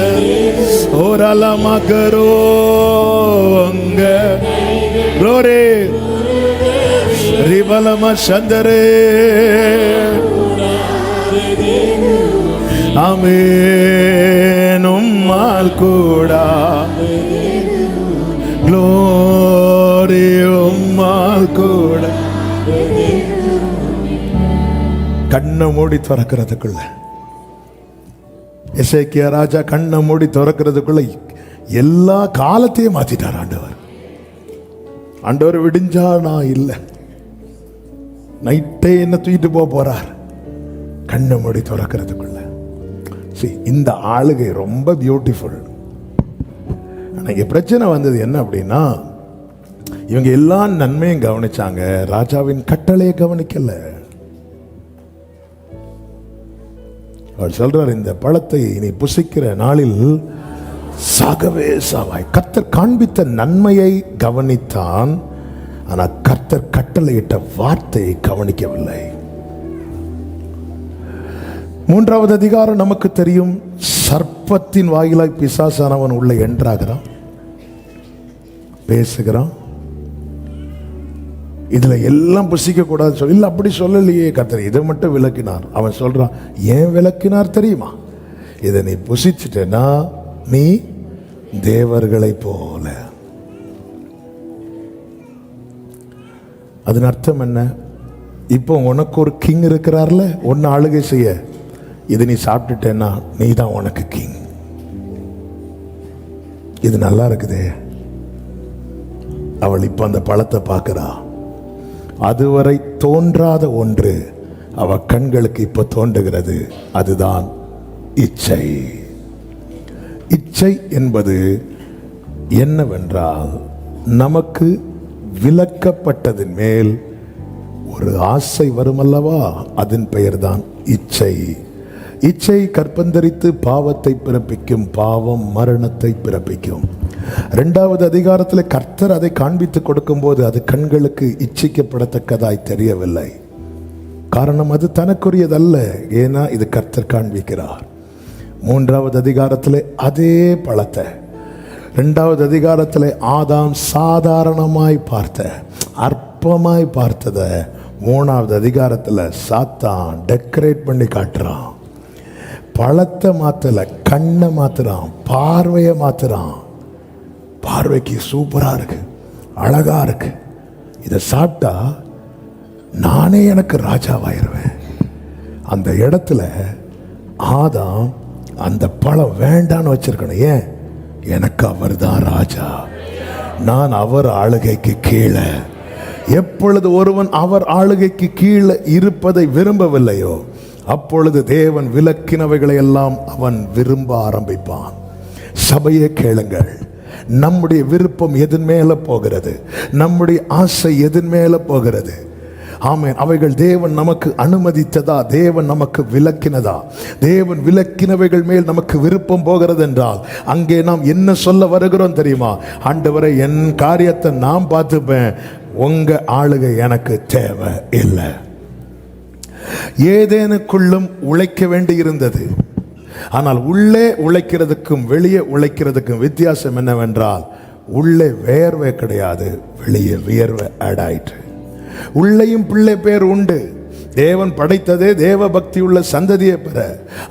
ஓரலமகரோ உங்க க்ளோரி ரிபலம சந்தரே. ஆமென். உம்மால் கூடா க்ளோரி உம்மால் கூட. கண்ணை மூடி திறக்கிறதுக்குள்ள, எசேக்கியா ராஜா கண்ணை மூடி திறக்கிறதுக்குள்ள எல்லா காலத்தையும் மாத்திட்டார் ஆண்டவர். ஆண்டவர் விடிஞ்சா நான் இல்லை, நைட்டே என்ன தூக்கிட்டு போறார் கண்ணை மூடி திறக்கிறதுக்குள்ள. இந்த ஆளுகை ரொம்ப பியூட்டிஃபுல். ஆனால் பிரச்சனை வந்தது என்ன அப்படின்னா, இவங்க எல்லா நன்மையும் கவனிச்சாங்க, ராஜாவின் கட்டளையை கவனிக்கல. அவர் சொல்றார், இந்த பழத்தை நீ புசிக்கிற நாளில் சாகவே சாவாய். கர்த்தர் காண்பித்த நன்மையை கவனித்தான், ஆனால் கர்த்தர் கட்டளையிட்ட வார்த்தையை கவனிக்கவில்லை. 3வது அதிகாரம் நமக்கு தெரியும். சர்ப்பத்தின் வாயிலாய் பிசாசானவன் உள்ள என்றாகிறான், பேசுகிறான். இதுல எல்லாம் புசிக்க கூடாது சொல்லி, இல்ல அப்படி சொல்லலையே கர்த்தர், இதை மட்டும் விளக்கினார். அவன் சொல்றான், ஏன் விளக்கினார் தெரியுமா? இதை நீ புசிச்சிட்டேன்னா நீ தேவர்களை போல. அதன் அர்த்தம் என்ன? இப்போ உனக்கு ஒரு கிங் இருக்கிறார்ல, ஒன்னு ஆளுகை செய்ய. இது நீ சாப்பிட்டுட்டேன்னா நீ தான் உனக்கு கிங். இது நல்லா இருக்குதே. அவள் இப்ப அந்த பழத்தை பார்க்கிறா. அதுவரை தோன்றாத ஒன்று அவ கண்களுக்கு இப்ப தோன்றுகிறது. அதுதான் இச்சை. இச்சை என்பது என்னவென்றால், நமக்கு விலக்கப்பட்டதின் மேல் ஒரு ஆசை வருமல்லவா, அதன் பெயர்தான் இச்சை. இச்சை கற்பந்தரித்து பாவத்தை பிறப்பிக்கும், பாவம் மரணத்தை பிறப்பிக்கும். 2வது அதிகாரத்தில் கர்த்தர் அதை காண்பித்து கொடுக்கும் போது அது கண்களுக்கு இச்சிக்கப்படத்தக்கதாய் தெரியவில்லை. காரணம் அது தனக்குரியதல்ல, ஏன்னா இது கர்த்தர் காண்பிக்கிறார். 3வது அதிகாரத்தில் அதே பழத்தை 2வது அதிகாரத்தில் ஆதாம் சாதாரணமாய் பார்த்த, அற்பமாய் பார்த்ததை 3வது அதிகாரத்தில் சாத்தான் டெக்கரேட் பண்ணி காட்டுறான். பழத்தை மாத்தல, கண்ணை மாத்துறான், பார்வையை மாத்துறான். பார்வைக்கு சூப்பரா இருக்கு, அழகா இருக்கு, இதை சாப்பிட்டா நானே எனக்கு ராஜாவாயிருவேன். அந்த இடத்துல ஆதாம் அந்த பழம் வேண்டான்னு வச்சிருக்கணும். ஏன்? எனக்கு அவர் தான் ராஜா, நான் அவர் ஆளுகைக்கு கீழே. எப்பொழுது ஒருவன் அவர் ஆளுகைக்கு கீழே இருப்பதை விரும்பவில்லையோ அப்பொழுது தேவன் விலக்கினவைகளை எல்லாம் அவன் விரும்ப ஆரம்பிப்பான். சபையை கேளுங்கள், நம்முடைய விருப்பம் எதன் மேல போகிறது? நம்முடைய ஆசை எதன் மேல போகிறது? ஆமென். அவைகள் தேவன் நமக்கு அனுமதித்ததா? தேவன் நமக்கு விலக்கினதா? தேவன் விலக்கினவைகள் மேல் நமக்கு விருப்பம் போகிறது என்றால் அங்கே நாம் என்ன சொல்ல வருகிறோம் தெரியுமா? ஆண்டவரே, என் காரியத்தை நான் பார்த்துப்பேன், உங்க ஆளுகை எனக்கு தேவை இல்லை. ஏதேனுக்குள்ளும் உழைக்க வேண்டி இருந்தது. ஆனால் உள்ளே உழைக்கிறதுக்கும் வெளியே உழைக்கிறதுக்கும் வித்தியாசம் என்னவென்றால், உள்ளே வேர்வை கிடையாது, வெளியே வியர்வை ஆட் ஆயிற்று. உள்ளேயும் பிள்ளை பேர் உண்டு, தேவன் படைத்ததே தேவ பக்தி உள்ள சந்ததியை பெற.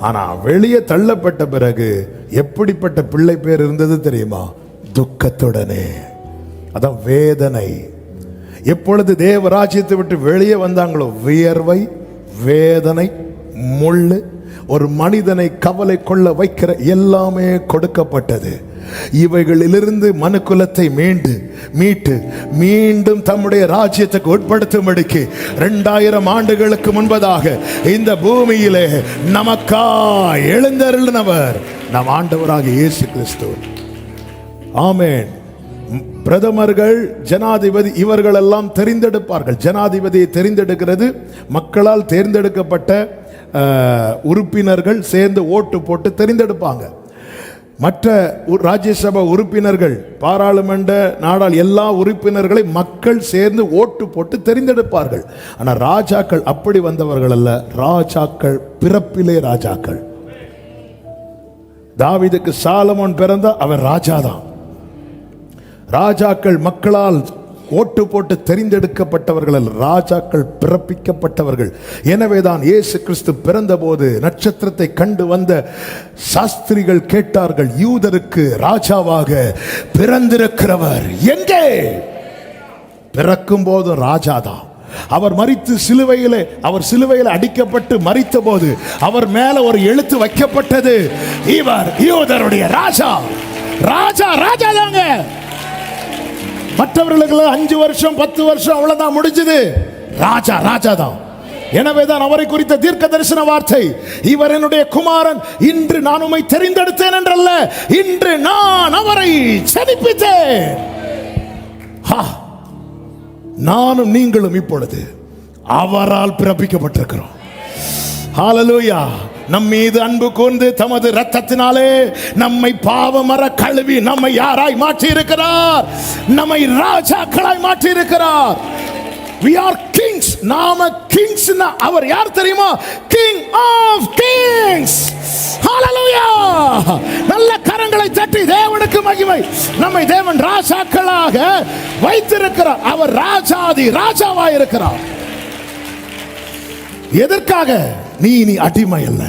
ஆனா வெளியே தள்ளப்பட்ட பிறகு எப்படிப்பட்ட பிள்ளை பேர் இருந்தது தெரியுமா? துக்கத்துடனே. அதான் வேதனை. எப்பொழுது தேவராஜ்யத்தை விட்டு வெளியே வந்தாங்களோ வியர்வை, வேதனை, முள்ளு, ஒரு மனிதனை கவலை கொள்ள வைக்கிற எல்லாமே கொடுக்கப்பட்டது. இவைகளிலிருந்து மனுக்குலத்தை மீட்டு மீண்டும் தம்முடைய ராஜ்யத்துக்கு உட்படுத்தும்படிக்கு 2000 ஆண்டுகளுக்கு முன்பதாக இந்த பூமியிலே நமக்கா எழுந்தருளினவர் நம் ஆண்டவராக இயேசு கிறிஸ்து. ஆமென். பிரதமர்கள், ஜனாதிபதி, இவர்கள் எல்லாம் தெரிந்தெடுப்பார்கள். ஜனாதிபதியை தெரிந்தெடுக்கிறது மக்களால் தேர்ந்தெடுக்கப்பட்ட உறுப்பினர்கள் சேர்ந்து ஓட்டு போட்டு தெரிந்தெடுப்பாங்க. மற்ற ராஜ்யசபா உறுப்பினர்கள், பாராளுமன்ற, நாடாள் எல்லா உறுப்பினர்களை மக்கள் சேர்ந்து ஓட்டு போட்டு தெரிந்தெடுப்பார்கள். ஆனால் ராஜாக்கள் அப்படி வந்தவர்கள் அல்ல. ராஜாக்கள் பிறப்பிலே ராஜாக்கள். தாவீதுக்கு சாலமோன் பிறந்தா அவன் ராஜாதான். ராஜாக்கள் மக்களால் ஓட்டு போட்டு தெரிந்தெடுக்கப்பட்டவர்கள், ராஜாக்கள் பிறப்பிக்கப்பட்டவர்கள். எனவேதான் இயேசு கிறிஸ்து பிறந்த போது நட்சத்திரத்தை கண்டு வந்த சாஸ்திரிகள் கேட்டார்கள், யூதருக்கு ராஜாவாக பிறந்திருக்கிறவர் எங்கே? பிறக்கும் போது ராஜாதான். அவர் மரித்து சிலுவையிலே அடிக்கப்பட்டு மரித்த போது அவர் மேல ஒரு எழுத்து வைக்கப்பட்டது, இவர் யூதருடைய ராஜா. ராஜா ராஜா தாங்க. மற்றவர்களுக்கு 5 வருஷம் 10 வருஷம் அவ்வளவுதான் முடிஞ்சது. ராஜா ராஜா தான். எனவேதான் அவரை குறித்த தீர்க்க தரிசன வார்த்தை, இவர் என்னுடைய குமாரன், இன்று நான் உம்மை தெரிந்தெடுத்தேன் என்றல்ல, இன்று நான் அவரை ஜனிப்பித்தேன். நானும் நீங்களும் இப்பொழுது அவரால் பிறப்பிக்கப்பட்டிருக்கிறோம். ஹல்லேலூயா. நம் மீது அன்பு கூர்ந்து தமது இரத்தத்தினாலே நம்மை பாவமற கழுவி நம்மை யாராய் மாற்றி இருக்கிறார்? நம்மை ராஜாக்களாய் மாற்றி இருக்கிறார். We are kings. நாம kings. அவர் யார் தெரியுமா? King of kings. Hallelujah. நல்ல கரங்களை தட்டி தேவனுக்கு மகிமை. நம்மை தேவன் ராஜாக்களாக வைத்திருக்கிறார். அவர் ராஜாதி ராஜாவாய் இருக்கிறார். எதற்காக? நீ அடிமை அல்ல,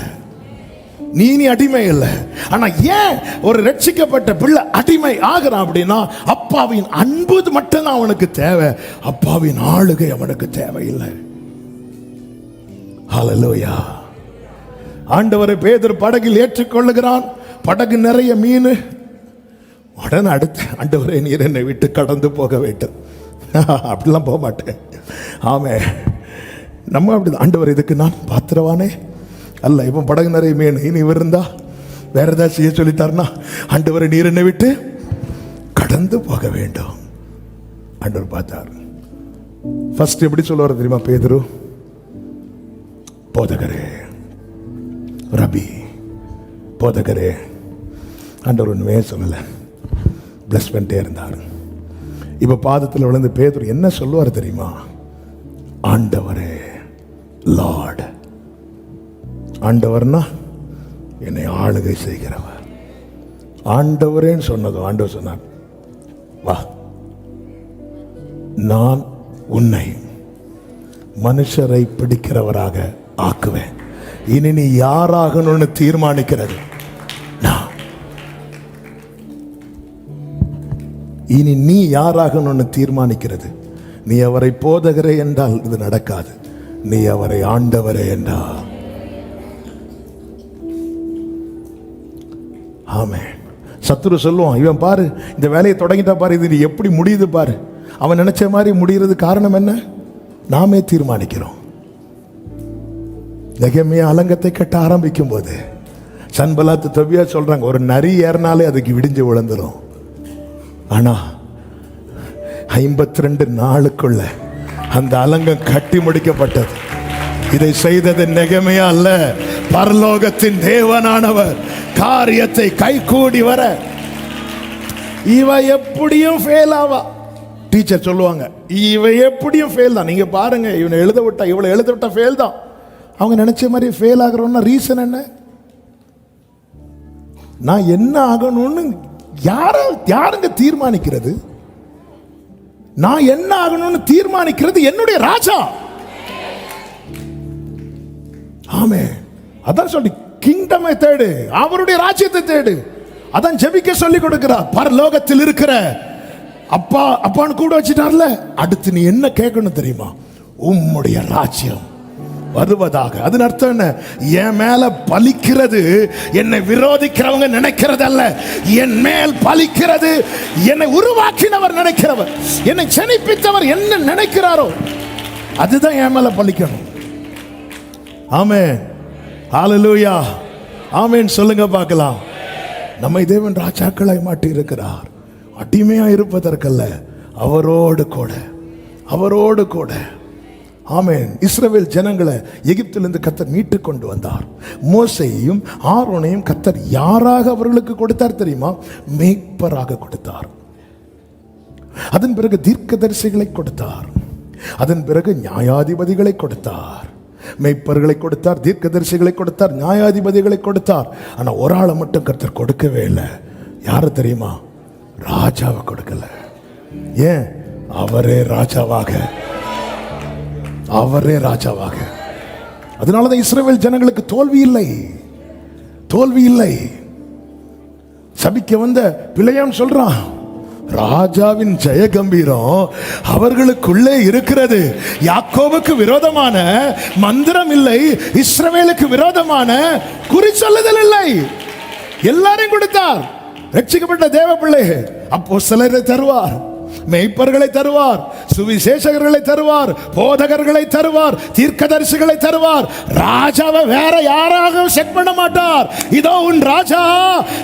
நீ அடிமை அல்ல. ஆனா ஏன் ஒரு ரட்சிக்கப்பட்ட பிள்ளை அடிமை ஆகிறான் அப்படின்னா, அப்பாவின் அன்பு மட்டும்தான் அவனுக்கு தேவை, அப்பாவின் ஆளுகை அவனுக்கு தேவையில்லை. ஹல்லேலூயா. ஆண்டவரை பேதுரு படகில் ஏற்றுக்கொள்ளுகிறான். படகு நிறைய மீன். உடனே அடுத்து, ஆண்டவரே நீர் என்னை விட்டு கடந்து போக வேண்டும். அப்படிலாம் போக மாட்டேன். ஆமே, நம்ம அப்படி, ஆண்டவர் இதுக்கு நான் பாத்திரவானே அல்ல. இப்போ படகு நிறைய மீன், இனி இவர் இருந்தா வேற ஏதாவது செய்ய சொல்லித்தாருன்னா, ஆண்டவரை நீர் என்னை விட்டு கடந்து போக வேண்டும். ஆண்டவர் பார்த்தார். ஃபர்ஸ்ட் எப்படி சொல்லுவார் தெரியுமா? பேதுரு, போதகரே, ரபி, போதகரே. ஆண்டவர் ஒண்ணுமே சொல்லல, பிளஸ் பண்ணிட்டே இருந்தார். இப்ப பாதத்தில் விழுந்து பேதுரு என்ன சொல்லுவார் தெரியுமா? ஆண்டவரே, லார்ட். ஆண்டவர்னா என்னை ஆளுகை செய்கிறவர். ஆண்டவரேன்னு சொன்னதும் ஆண்டவர் சொன்னார், வா, நான் உன்னை மனுஷரை பிடிக்கிறவராக ஆக்குவேன். இனி நீ யாராகணும்னு தீர்மானிக்கிறது நான். இனி நீ யாராகணும்னு தீர்மானிக்கிறது. நீ அவரை போதகரே என்றால் இது நடக்காது. நீ அவரை ஆண்டவரே என்றால். ஆமென். சத்துரு சொல்லுவான், இவன் பாரு இந்த வேலையை தொடங்கிட்டா பாரு, இது எப்படி முடியுது பாரு. அவன் நினைச்ச மாதிரி முடிகிறது காரணம் என்ன? நாமே தீர்மானிக்கிறோம். நெகேமியா அலங்கத்தை கட்ட ஆரம்பிக்கும் போது சன்பலாத்து தொபியா சொல்றாங்க, ஒரு நரி ஏறினாலே அதுக்கு விடிஞ்சு விழுந்துரும். ஆனா 52 நாளுக்குள்ள அந்த அலங்கம் கட்டி முடிக்கப்பட்டது. இதை செய்தது நெகேமியா அல்ல, பரலோகத்தின் தேவனானவர் காரியத்தை கைகூடி வர. இவ எப்படியும் ஃபெயில் ஆவா. டீச்சர் சொல்லுவாங்க, இவ எப்படியும் ஃபெயில் தான். நீங்க பாருங்க, இவனை எழுத விட்டா, இவளை எழுத விட்டா ஃபெயில் தான். அவங்க நினைச்ச மாதிரி ஃபெயில் ஆகிறோம்னா ரீசன் என்ன? நான் என்ன ஆகணும்னு யாருங்க தீர்மானிக்கிறது? நான் என்ன ஆகணும்னு தீர்மானிக்கிறது என்னுடைய ராஜா. ஆமே, அதான் சொல்லி கிங்டமை தேடு, அவருடைய ராஜ்யத்தை தேடு. அதான் ஜெபிக்க சொல்லி கொடுக்கிறார். பரலோகத்தில் இருக்கிற அப்பா, அப்பான்னு கூட வச்சுட்டார்ல. அடுத்து நீ என்ன கேட்கணும் தெரியுமா? உம்முடைய ராஜ்யம் வருவதாக. அதன் அர்த்தம் என்ன? என் மேல பலிக்கிறது என்னை விரோதிக்கிறவங்க நினைக்கிறது அல்ல, என் மேல் பலிக்கிறது என்னை உருவாக்கினவர் நினைக்கிறவர், என்னை ஜனிப்பித்தவர் என்ன நினைக்கிறாரோ அதுதான் என் மேல பலிக்கணும். ஆமென், ஹல்லேலூயா, ஆமென் சொல்லுங்க பார்க்கலாம். நம்மை தேவன் ராஜாக்களாய் மாட்டி இருக்கிறார். அடிமையா இருப்பதற்கல்ல, அவரோடு கூட, அவரோடு கூட. ஆமென். இஸ்ரவேல் ஜனங்களை எகிப்திலிருந்து கர்த்தர் மீட்டு கொண்டு வந்தார். மோசேயையும் ஆரோனையும் கர்த்தர் யாராக அவர்களுக்கு கொடுத்தார் தெரியுமா? மேய்ப்பராக கொடுத்தார். அதன் பிறகு தீர்க்கதரிசிகளை கொடுத்தார். அதன் பிறகு நியாயாதிபதிகளை கொடுத்தார். மேய்ப்பர்களை கொடுத்தார், தீர்க்கதரிசிகளை கொடுத்தார், நியாயாதிபதிகளை கொடுத்தார். ஆனா ஒரு ஆளை மட்டும் கர்த்தர் கொடுக்கவே இல்லை. யாரு தெரியுமா? ராஜாவை கொடுக்கல. ஏன்? அவரே ராஜாவாக, அவரே ராஜாவாக. அதனாலதான் இஸ்ரவேல் ஜனங்களுக்கு தோல்வி இல்லை, தோல்வி இல்லை. சபிக்க வந்த பிள்ளையாம் சொல்றான், ராஜாவின் ஜெய கம்பீரம் அவர்களுக்குள்ளே இருக்கிறது. யாக்கோபுக்கு விரோதமான மந்திரம் இல்லை, இஸ்ரவேலுக்கு விரோதமான குறி சொல்லுதல் இல்லை. எல்லாரையும் கொடுத்தார். ரட்சிக்கப்பட்ட தேவ பிள்ளை அப்போஸ்தலரை தருவார், மேய்ப்பர்களை தருவார், சுவிசேஷகர்களை தருவார், போதகர்களை தருவார், தீர்க்கதரிசிகளை தருவார். ராஜாவை வேற யாராக செட் பண்ண மாட்டார். இதோ உன் ராஜா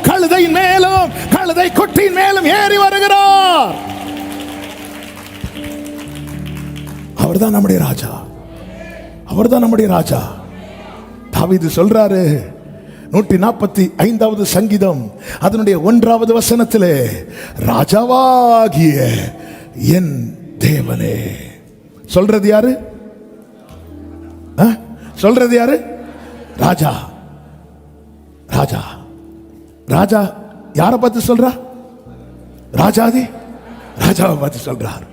கழுதை மேலும் கழுதை குட்டியின் மேலும் ஏறி வருகிறார். அவர்தான் நம்முடைய ராஜா, அவர்தான் நம்முடைய ராஜா. தாவீது சொல்றாரு 145வது சங்கீதம் அதனுடைய 1வது வசனத்திலே, ராஜாவாகிய என் தேவனே. சொல்றது யாரு? சொல்றது யாரு? ராஜா. ராஜா, ராஜா யாரை பார்த்து சொல்றா? ராஜாதி ராஜாவை பார்த்து சொல்றார்.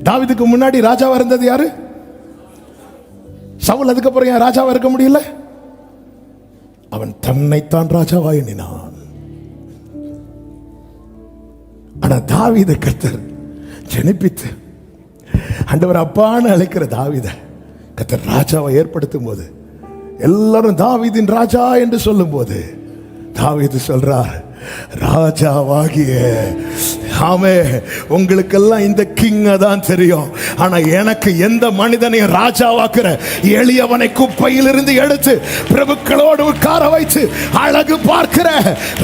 தாவீதுக்கு முன்னாடி ராஜாவா இருந்தது யாரு? சவுல். அதுக்கப்புறம் ஏன் ராஜாவா இருக்க முடியல? அவன் தன்னைத்தான் ராஜாவா எண்ணினான். ஆனா தாவீதை கர்த்தர் ஜனிப்பித்து ஆண்டவர் அப்பான்னு அழைக்கிற தாவீதை கர்த்தர் ராஜாவை ஏற்படுத்தும் போது, எல்லாரும் தாவீதின் ராஜா என்று சொல்லும் போது தாவீது சொல்றார், ராஜாவாகிய. ஆமே, உங்களுக்கெல்லாம் இந்த கிங்க தான் தெரியும். ஆனா எனக்கு எந்த மனிதனையும் ராஜாவாக்குற, எளியவனை குப்பையிலிருந்து எடுத்து பிரபுக்களோடு உட்கார வைத்து அழகு பார்க்கிற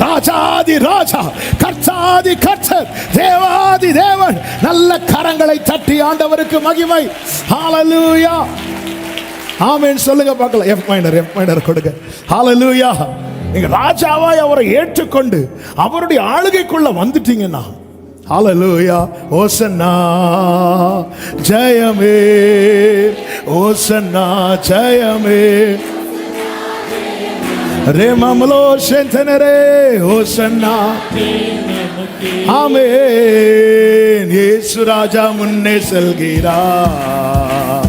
ராஜாதி ராஜா, கர்த்தாதி கர்த்தர், தேவாதி தேவன். நல்ல கரங்களை தட்டி ஆண்டவருக்கு மகிமை. ஹல்லேலூயா, ஆமென் சொல்லுங்க பார்க்கலாம். எஃப் மைனர் கொடுங்க. ஹல்லேலூயா. நீங்க ராஜாவாய் அவரை ஏற்றுக்கொண்டு அவருடைய ஆளுகைக்குள்ள வந்துட்டீங்கன்னா, ஹல்லேலூயா, ஓசன்னா ஜெயமே, ஓசன்னா ஜெயமே, ரே மமலோ செந்தனரே ஓசன்னா, ஆமென். இயேசு ராஜா முன்னே செல்கிறார்,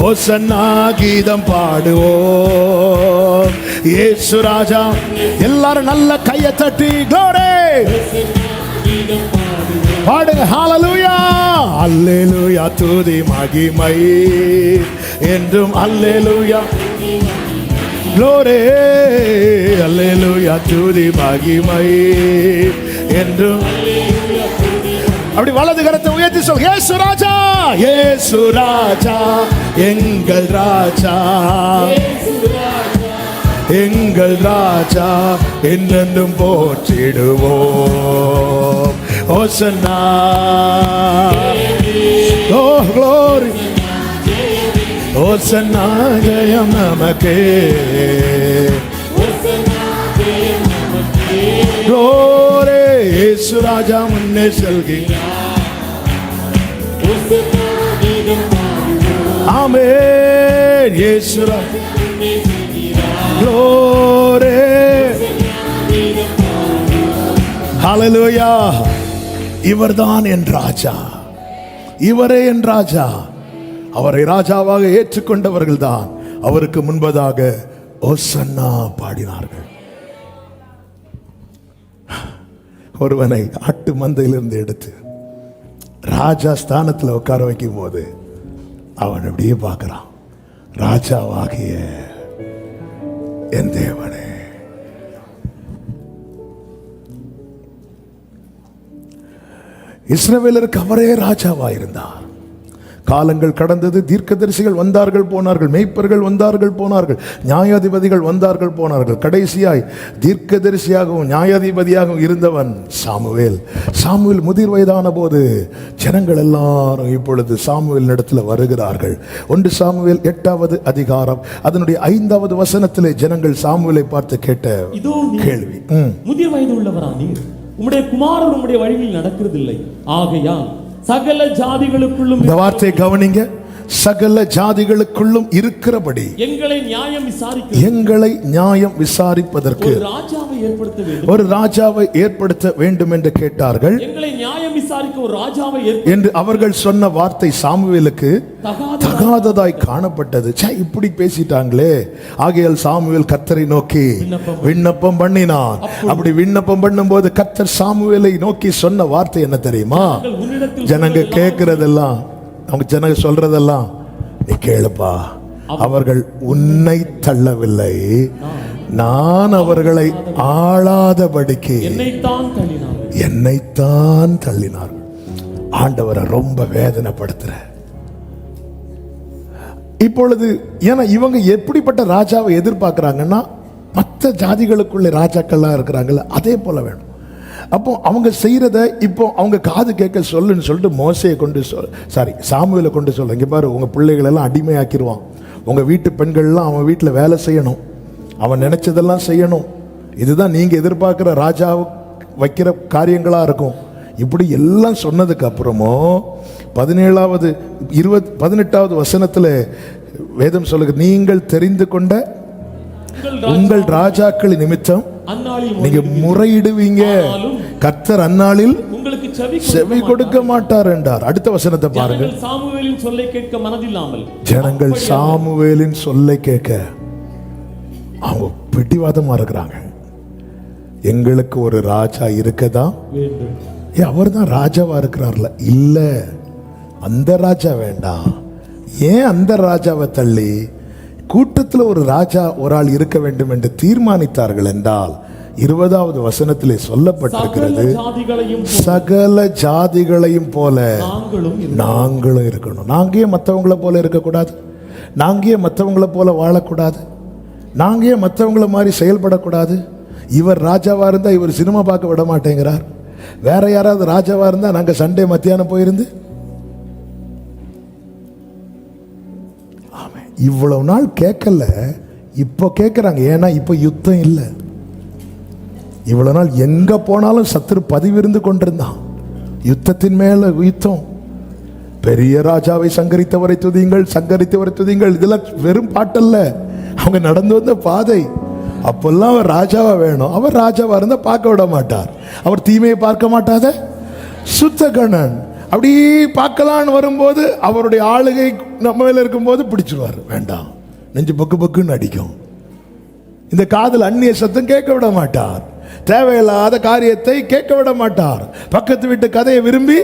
ஓசன்னா கீதம் பாடுவோம். இயேசு ராஜா, எல்லாரும் நல்ல கையை தட்டி glory பாடுங்க. ஹல்லேலூயா, அல்லேலூயா, துதி மகிமை என்றும் அல்லேலூயா, glory, அல்லேலூயா, துதி மகிமை என்றும். அப்படி வலது கரத்தை உயர்த்தி சொல், இயேசு ராஜா, இயேசு ராஜா, எங்கள் ராஜா, எங்கள் ராஜா, என்னென்றும் போற்றிடுவோம். ஓசன்னா, ஓ glory, ஓசன்னா ஜெயம் நமக்கே, glory, இயேசு ராஜா முன்னே செல்கிறார், ஆமென். இயேசு ராஜா, glory, ஹல்லேலூயா. இவர்தான் என் ராஜா, இவரே என் ராஜா. அவரை ராஜாவாக ஏற்றுக்கொண்டவர்கள் தான் அவருக்கு முன்பதாக ஓசன்னா பாடினார்கள். ஒருவனை ஆட்டு மந்தையிலிருந்து எடுத்து ராஜா ஸ்தானத்தில் உட்கார வைக்கும் போது அவன் அப்படியே பார்க்கிறான், ராஜாவாகிய என் தேவனே. இஸ்ரவேலருக்கு அவரே ராஜாவாயிருந்தார். காலங்கள் கடந்தது, தீர்க்கதரிசிகள் வந்தார்கள் போனார்கள், மேய்ப்பர்கள் வந்தார்கள் போனார்கள், நியாயாதிபதிகள் வந்தார்கள் போனார்கள். கடைசியாய் தீர்க்கதரிசியாகவும் நியாயாதிபதியாகவும் இருந்தவன் சாமுவேல். சாமுவேல் முதிர் வயதான போது ஜனங்கள் எல்லாரும் இப்பொழுது சாமுவேல் இடத்துல வருகிறார்கள். 1 சாமுவேல் 8வது அதிகாரம் அதனுடைய 5வது வசனத்திலே ஜனங்கள் சாமுவேலை பார்த்து கேட்ட கேள்வி, முதிர் வயது உள்ளவரா நீர்? உம்முடைய குமாரர் உம்முடைய வழியில் நடக்கிறதில்லை, ஆகையால் சகல ஜாதிகளுக்குள்ளும், இந்த வார்த்தையை கவனிங்க, சகல ஜாதிகளுக்குள்ளும் இருக்கிறபடி எங்களை நியாயம் விசாரிப்பதற்கு ஒரு ராஜாவை ஏற்படுத்த வேண்டும் என்று கேட்டார்கள். எங்களை நியாயம் விசாரிக்க ஒரு ராஜாவை என்று அவர்கள் சொன்ன வார்த்தை சாமுவேலுக்கு தகாததாய் காணப்பட்டது. இப்படி பேசிட்டாங்களே, ஆகையால் சாமுவேல் கர்த்தரை நோக்கி விண்ணப்பம் பண்ணினான். அப்படி விண்ணப்பம் பண்ணும்போது கர்த்தர் சாமுவேலை நோக்கி சொன்ன வார்த்தை என்ன தெரியுமா? ஜனங்க கேட்கிறதெல்லாம், அவங்க ஜனங்க சொல்றதெல்லாம் நீ கேளுப்பா. அவர்கள் உன்னை தள்ளவில்லை, நான் அவர்களை ஆளாதபடிக்கு என்னைத்தான் தள்ளினார்கள். ஆண்டவரை ரொம்ப வேதனைப்படுத்துற. இப்பொழுது ஏன்னா இவங்க எப்படிப்பட்ட ராஜாவை எதிர்பார்க்கிறாங்கன்னா, மற்ற ஜாதிகளுக்குள்ள ராஜாக்கள்லாம் இருக்கிறாங்கல்ல, அதே போல வேணும். அப்போ அவங்க செய்யறத இப்போ அவங்க காது கேட்க சொல்லுன்னு சொல்லிட்டு மோசையை கொண்டு சாமுவேலை கொண்டு சொல்ல, இங்க பாரு, உங்க பிள்ளைகளெல்லாம் அடிமையாக்கிடுவான், உங்க வீட்டு பெண்கள்லாம் அவன் வீட்டில் வேலை செய்யணும், அவன் நினைச்சதெல்லாம் செய்யணும், இதுதான் நீங்க எதிர்பார்க்கிற ராஜா வைக்கிற காரியங்களா இருக்கும். இப்படி எல்லாம் சொன்னதுக்கு அப்புறமும் 18வது வசனத்துல வேதம் சொல்லுங்க, நீங்கள் தெரிந்து கொண்ட உங்கள் ராஜாக்கள் நிமித்தம் நீங்க முறையிடுவீங்க, கர்த்தர் அந்நாளில் செவி கொடுக்க மாட்டார் என்றார். அடுத்த வசனத்தை பாருங்க, சாமுவேலின் சொல்லை கேட்க மனதில்லாமல், ஜனங்கள் சாமுவேலின் சொல்லை கேட்க அவங்க பிடிவாதமா இருக்கிறாங்க. எங்களுக்கு ஒரு ராஜா இருக்கதான், அவர் தான் ராஜாவா இருக்கிறார்ல, இல்ல அந்த ராஜா வேண்டாம். ஏன் அந்த ராஜாவை தள்ளி கூட்டத்தில் ஒரு ராஜா ஒரு ஆள் இருக்க வேண்டும் என்று தீர்மானித்தார்கள் என்றால் 20வது வசனத்திலே சொல்லப்பட்டிருக்கிறது, சகல ஜாதிகளையும் போல நாங்களும் இருக்கணும். நாங்க ஏன் மற்றவங்களை போல இருக்கக்கூடாது? நாங்க ஏன் மற்றவங்களை போல வாழக்கூடாது? நாங்க ஏன் மற்றவங்களை மாதிரி செயல்படக்கூடாது? இவர் ராஜாவா இருந்தா இவர் சினிமா பார்க்க விட மாட்டேங்கிறார், வேற யாராவது ராஜாவா இருந்தா நாங்க சண்டே மத்தியானம் போயிருந்து. இவ்வளவு நாள் கேட்கல, இப்போ கேட்கிறாங்க. ஏன்னா இப்போ யுத்தம் இல்லை, இவ்வளவு நாள் எங்க போனாலும் சத்துரு பதிவிருந்து கொண்டிருந்தான். யுத்தத்தின் மேல யுத்தம். பெரிய ராஜாவை சங்கரித்தவரை துதிங்கள், சங்கரித்தவரை துதிங்கள். இதெல்லாம் வெறும் பாட்டல்ல, அவங்க நடந்து வந்த பாதை. அப்பெல்லாம் அவர் ராஜாவா வேணும். அவர் ராஜாவா இருந்தா பார்க்க விட மாட்டார். அவர் தீமையை பார்க்க மாட்டாத சுத்த கணன். அப்படி பார்க்கலான்னு வரும்போது அவருடைய ஆளுகை நம்ம மேல இருக்கும்போது பிடிச்சிருவார். வேண்டாம், நெஞ்சு பக்கு பக்குன்னு அடிக்கும். இந்த காதில் அந்நிய சத்தம் கேட்க விட மாட்டார். தேவையில்லாத காரியத்தை கேட்க விட மாட்டார். பக்கத்து வீட்டு கதையை விரும்பி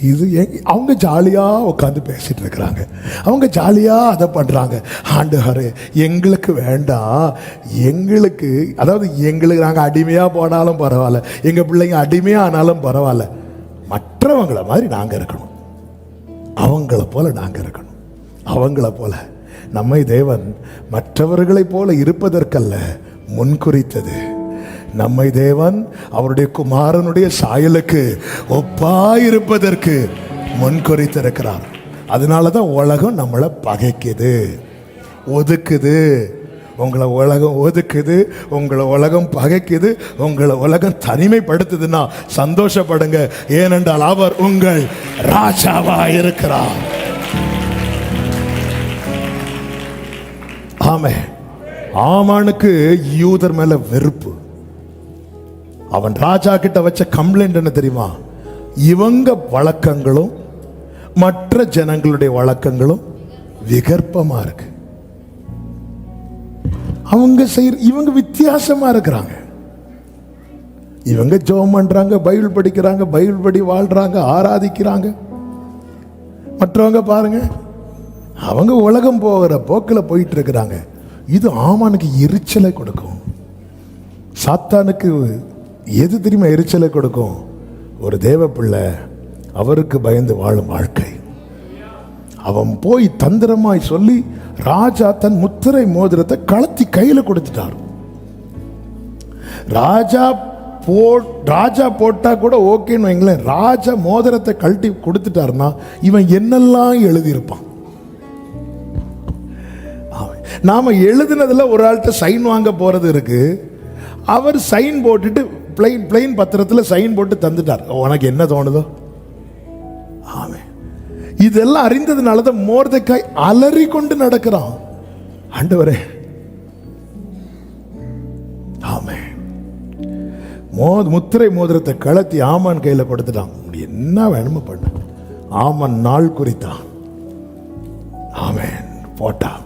இது அவங்க ஜாலியா உட்காந்து பேசிட்டு இருக்கிறாங்க, அவங்க ஜாலியா அதை பண்றாங்க. ஆண்டவரே எங்களுக்கு வேண்டாம், எங்களுக்கு அதாவது எங்களுக்கு நாங்கள் அடிமையா போனாலும் பரவாயில்ல, எங்க பிள்ளைங்க அடிமையா ஆனாலும் பரவாயில்ல, மற்றவங்களை மாதிரி நாங்க இருக்கணும், அவங்கள போல நாங்க இருக்கணும். அவங்கள போல நம்மை தேவன் மற்றவர்களைப் போல இருப்பதற்கல்ல முன்குறித்தது. நம்மை தேவன் அவருடைய குமாரனுடைய சாயலுக்கு ஒப்பாயிருப்பதற்கு முன்குறித்திருக்கிறார். அதனாலதான் உலகம் நம்மளை பகைக்குது, ஒதுக்குது. உங்களை உலகம் ஒதுக்குது, உங்களை உலகம் பகைக்குது, உங்களை உலகம் தனிமைப்படுத்துதுன்னா சந்தோஷப்படுங்க. ஏனென்றால் அவர் உங்கள் ராஜாவா இருக்கிறார். ஆமே. ஆமானுக்கு யூதர் மேல வெறுப்பு. அவன் ராஜா கிட்ட வச்ச கம்ப்ளைண்ட் என்ன தெரியுமா? இவங்க வழக்கங்களும் மற்ற ஜனங்களுடைய வழக்கங்களும் விகற்பமா இருக்கு. இவங்க வித்தியாசமா இருக்கிறாங்க. இவங்க ஜெபம் பண்றாங்க, பைபிள் படிக்கிறாங்க, பைபிள் படி வாழ்றாங்க, ஆராதிக்கிறாங்க. மற்றவங்க பாருங்க, அவங்க உலகம் போகிற போக்கில் போயிட்டு இருக்கிறாங்க. இது ஆமானுக்கு எரிச்சலை கொடுக்கும். சாத்தானுக்கு எது தெரியுமா எரிச்சலை கொடுக்கும்? ஒரு தேவ பிள்ளை அவருக்கு பயந்து வாழும் வாழ்க்கை. அவன் போய் தந்திரமாய் சொல்லி ராஜா தன் முத்திரை மோதிரத்தை கலத்தி கையில கொடுத்துட்டார். ராஜா போட்டா கூட ஓகேன்னு வைங்களேன், ராஜா மோதிரத்தை கழட்டி கொடுத்துட்டாருன்னா இவன் என்னெல்லாம் எழுதியிருப்பான். நாம எழுதினதுல ஒரு ஆள்கிட்ட சைன் வாங்க போறது இருக்கு. அவர் சைன் போட்டுட்டு பிளைன் பத்திரத்தில் சைன் போட்டு தந்துட்டார். உனக்கு என்ன தோணுதோ. ஆமே. இதெல்லாம் அறிந்ததுனாலதான் மோர்தெக்காய் அலறி கொண்டு நடக்கிறான். ஆண்டவரே, ஆமே. முத்திரை மோதிரத்தை கலத்தி ஆமான் கையில கொடுத்துட்டான். என்ன வேணுமோ பண்ண. ஆமான் நாள் குறித்தான். ஆமேன் போட்டான்.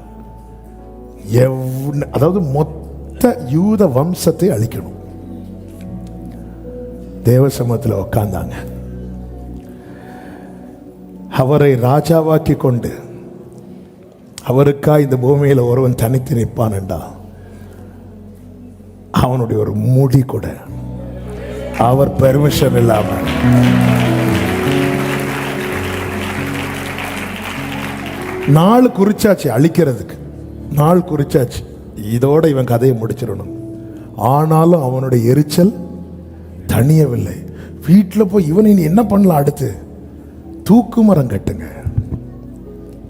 அதாவது மொத்த யூத வம்சத்தை அழிக்கணும். தேவசமத்தில் உட்கார்ந்தாங்க. அவரை ராஜாவாக்கி கொண்டு அவருக்கா இந்த பூமியில் ஒருவன் தனித்து நிற்பான் என்றா அவனுடைய ஒரு முடி கூட அவர் பெர்மிஷன் இல்லாம நாள் குறிச்சாச்சு, அழிக்கிறதுக்கு நாள் குறிச்சாச்சு. இதோட இவன் கதையை முடிச்சிடணும். ஆனாலும் அவனுடைய எரிச்சல் தனியவில்லை. வீட்டில் போய் இவன் இனி என்ன பண்ணலாம்? அடுத்து தூக்கு மரம் கட்டுங்க.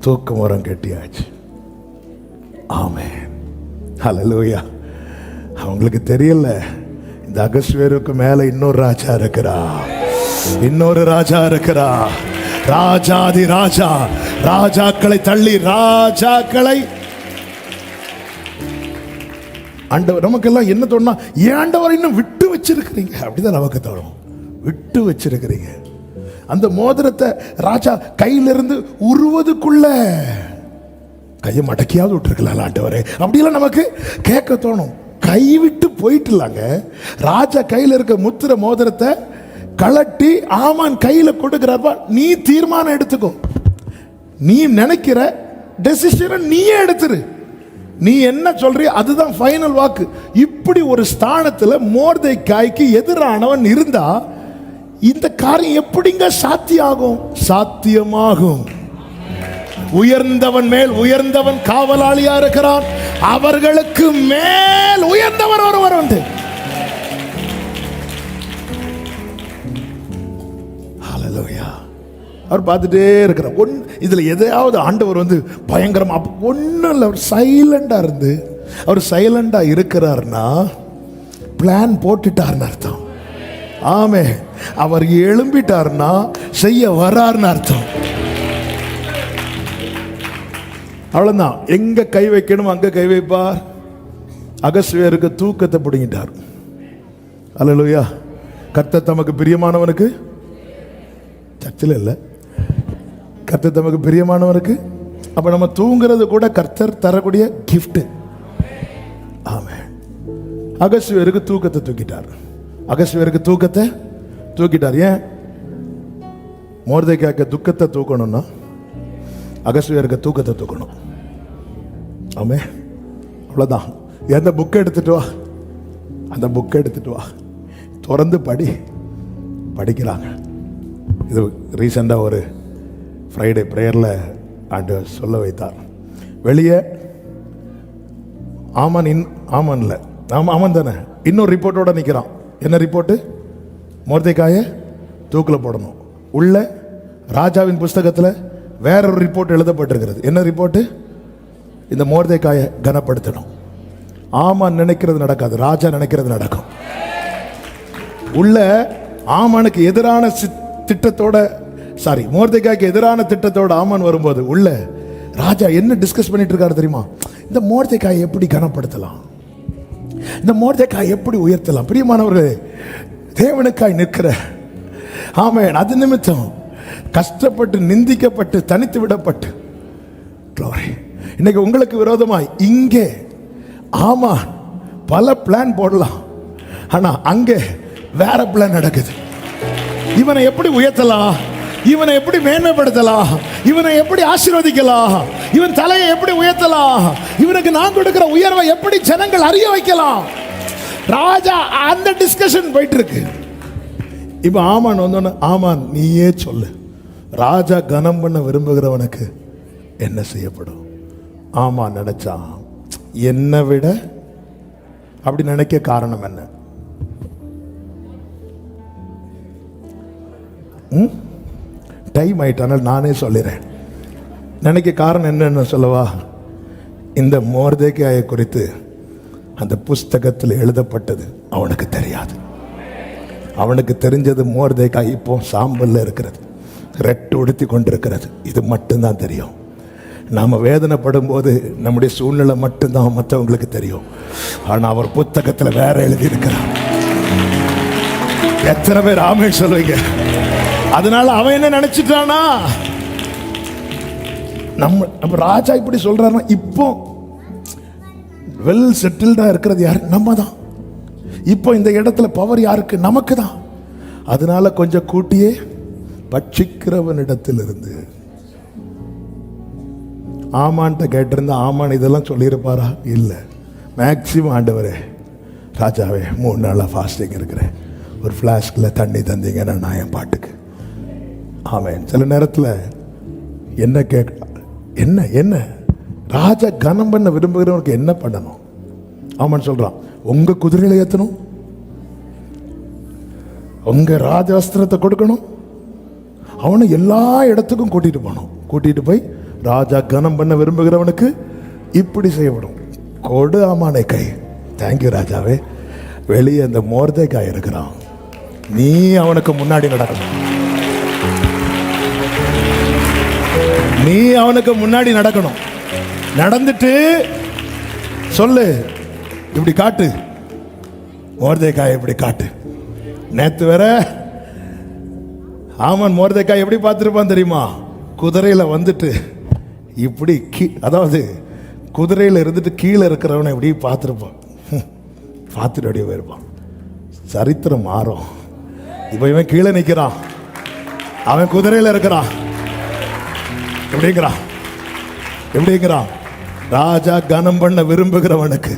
தூக்கு மரம் கட்டியாச்சு. ஆமென், ஹல்லேலூயா. அவங்களுக்கு தெரியல, இந்த அகஸ்வேருக்கு மேல இன்னொரு ராஜா இருக்கிறா, இன்னொரு ராஜா இருக்கிறா. ராஜாதி ராஜா, ராஜாக்களை தள்ளி ராஜாக்களை. ஆண்டவர் நமக்கெல்லாம் என்ன தோணுனா, ஏன் ஆண்டவர் இன்னும் விட்டு வச்சிருக்கிறீங்க? அப்படிதான் நமக்கு தோணும். விட்டு வச்சிருக்கிறீங்க. அந்த மோதிரத்தை ராஜா கையிலிருந்து உருவதுக்குள்ள கையை மடக்கியாவது விட்டுருக்கலாம் ஆண்டவரே, அப்படியெல்லாம் நமக்கு கேட்க தோணும். கைவிட்டு போயிட்டுலாங்க. ராஜா கையில் இருக்க முத்திர மோதிரத்தை கலட்டி ஆமான் கையில கொடுக்கிறார்பா. நீ தீர்மானம் எடுத்துக்கோ. நீ நினைக்கிற டெசிஷனை நீயே எடுத்துரு. நீ என்ன சொல்றிய அதுதான் ஃபைனல் வாக்கு. இப்படி ஒரு ஸ்தானத்துல மோர்தெக்காய்க்கு எதிரானவன் இருந்தா இந்த காரியம் எப்படிங்க சாத்தியாகும்? சாத்தியமாகும். உயர்ந்தவன் மேல் உயர்ந்தவன் காவலாளியா இருக்கிறான். அவர்களுக்கு மேல் உயர்ந்தவர் ஒருவர் உண்டு. ஹல்லேலூயா. அவர் பார்த்துட்டே இருக்கிறார். இதுல எதையாவது ஆண்டவர் வந்து பயங்கரமா ஒன்னும் இல்லை. அவர் சைலண்டா இருந்து, அவர் சைலண்டா இருக்கிறார்னா பிளான் போட்டுட்டார்னு அர்த்தம். ஆமே, அவர் எழும்பிட்டார்னா செய்ய வர்றார்னு அர்த்தம். அவ்வளவுதான். எங்க கை வைக்கணும் அங்க கை வைப்பார். அகஸ்வேருக்கு தூக்கத்தை பிடுங்கிட்டார். அல்லேலூயா. கர்த்தர் தமக்கு பிரியமானவனுக்கு, சர்ச்சில் இல்லை, கர்த்தர் தமக்கு பிரியமானவனுக்கு. அப்ப நம்ம தூங்குறது கூட கர்த்தர் தரக்கூடிய கிஃப்ட். ஆமே. அகஸ்வேருக்கு தூக்கத்தை தூக்கிட்டார். அகஸ்வேருக்கு தூக்கத்தை தூக்கிட்டார். ஏன்? மொர்தெகாய்க்கு துக்கத்தை தூக்கணும்னா அகஸ்வேருக்கு தூக்கத்தை தூக்கணும். ஆமே. அவ்வளோதான். எந்த புக்கை எடுத்துட்டு வா, அந்த புக்கை எடுத்துட்டு வா, திறந்து படிக்கிறாங்க. இது ரீசெண்டாக ஒரு ஃப்ரைடே ப்ரேயரில் ஆண்டவர் சொல்ல வைத்தார். வெளியே ஆமான் தானே இன்னொரு ரிப்போர்ட்டோட நிற்கிறான். என்ன ரிப்போர்ட்டு? மொர்தெகாயை தூக்கில் போடணும். உள்ள ராஜாவின் புஸ்தகத்தில் வேற ஒரு ரிப்போர்ட் எழுதப்பட்டிருக்கிறது. என்ன ரிப்போர்ட்டு? இந்த மொர்தெகாயை கனப்படுத்தணும். ஆமான் நினைக்கிறது நடக்காது, ராஜா நினைக்கிறது நடக்கும். உள்ள ஆமானுக்கு எதிரான திட்டத்தோட, மொர்தெகாய்க்கு எதிரான திட்டத்தோட ஆமான் வரும்போது உள்ள ராஜா என்ன டிஸ்கஸ் பண்ணிட்டு இருக்காரு தெரியுமா? இந்த மொர்தெகாயை எப்படி கனப்படுத்தலாம், இந்த மொர்தெகாயை எப்படி உயர்த்தலாம். பிரியமானவர்களே, தேவனுக்காய் நிற்கிற, ஆமென், அது நிமித்தம் கஷ்டப்பட்டு நிந்திக்கப்பட்டு தனித்து விடப்பட்டு இன்னைக்கு உங்களுக்கு விரோதமாய் இங்கே ஆமான் பல பிளான் போடலாம், ஆனா அங்கே வேற பிளான் நடக்குது. இவனை எப்படி உயர்த்தலாம், இவனை எப்படி மேன்மைப்படுத்தலாம், இவனை எப்படி ஆசீர்வதிக்கலாம், இவன் தலையை எப்படி உயர்த்தலாம், இவனுக்கு நான் கொடுக்கிற உயர்வை எப்படி ஜனங்கள் அறிய வைக்கலாம். ராஜா அந்த டிஸ்கஷன் போயிட்டு இருக்கு. இப்ப ஆமான் வந்தோன்னு, ஆமான் நீயே சொல்லு, ராஜா கனம் பண்ண விரும்புகிறவனுக்கு என்ன செய்யப்படும்? ஆமான் நினைச்சான், என்னை விட அப்படி நினைக்க காரணம் என்ன? டைம் ஆயிட்டானால் நானே சொல்லிறேன். நினைக்க காரணம் என்னன்னு சொல்லவா? இந்த மொர்தெகாயை குறித்து அந்த புஸ்தகத்தில் எழுதப்பட்டது அவனுக்கு தெரியாது. அவனுக்கு தெரிஞ்சது மொர்தெகாய் இப்போ சாம்பல்ல இருக்கிறது, ரெட்டு உடுத்தி கொண்டிருக்கிறது, இது மட்டும்தான் தெரியும். நாம வேதனைப்படும் போது நம்முடைய சூழ்நிலை மட்டும்தான் மற்றவங்களுக்கு தெரியும். ஆனா அவர் புத்தகத்தில் வேற எழுதி இருக்கிறார். எத்தனை பேர் ஆமென் சொல்லுவீங்க? அதனால அவன் என்ன நினைச்சிட்டானா, நம்ம ராஜா இப்படி சொல்றாருன்னா இப்போ வெல் செட்டில்டா இருக்கிறது யாரு? நம்ம தான். இப்போ இந்த இடத்துல பவர் யாருக்கு? நமக்கு தான். அதனால கொஞ்சம் கூட்டியே பட்சிக்கிறவனிடத்தில் இருந்து. ஆமான்ட்ட கேட்டிருந்தா ஆமான் இதெல்லாம் சொல்லியிருப்பாரா? இல்லை. மேக்சிமம் ஆண்டவரே, ராஜாவே 3 நாளாக ஃபாஸ்டிங் இருக்கிறேன், ஒரு ஃப்ளாஸ்கில் தண்ணி தந்தீங்கன்னா நான் என் பாட்டுக்கு. ஆமென். சில நேரத்தில் என்ன என்ன என்ன ராஜா கனம் பண்ண விரும்புகிறவனுக்கு என்ன பண்ணணும்? ஆமான் சொல்றான், உங்க குதிரையில ஏற்றணும், உங்க ராஜவஸ்திரத்தை கொடுக்கணும், அவனை எல்லா இடத்துக்கும் கூட்டிட்டு போகணும். கூட்டிட்டு போய் ராஜா கனம் பண்ண விரும்புகிறவனுக்கு இப்படி செய்யப்படும். கொடு ஆமானை கை. தேங்க்யூ ராஜாவே. வெளியே அந்த மொர்தெகாய் இருக்கிறான், நீ அவனுக்கு முன்னாடி நடக்கணும், நீ அவனுக்கு முன்னாடி நடக்கணும். நடந்துட்டு சொல்லு, இப்படி காட்டு, மொர்தெகாய் இப்படி காட்டு. நேத்து வேற ஆமான் மொர்தெகாய் எப்படி பார்த்துருப்பான் தெரியுமா? குதிரையில வந்துட்டு இப்படி அதாவது குதிரையில இருந்துட்டு கீழே இருக்கிறவனை இப்படி பார்த்துருப்பான், பார்த்துட்டு அப்படியே போயிருப்பான். சரித்திரம் மாறும். இப்ப இவன் கீழே நிற்கிறான், அவன் குதிரையில இருக்கிறான். எப்படிங்கிறான்? ராஜா கனம் பண்ண விரும்புகிறவனுக்கு.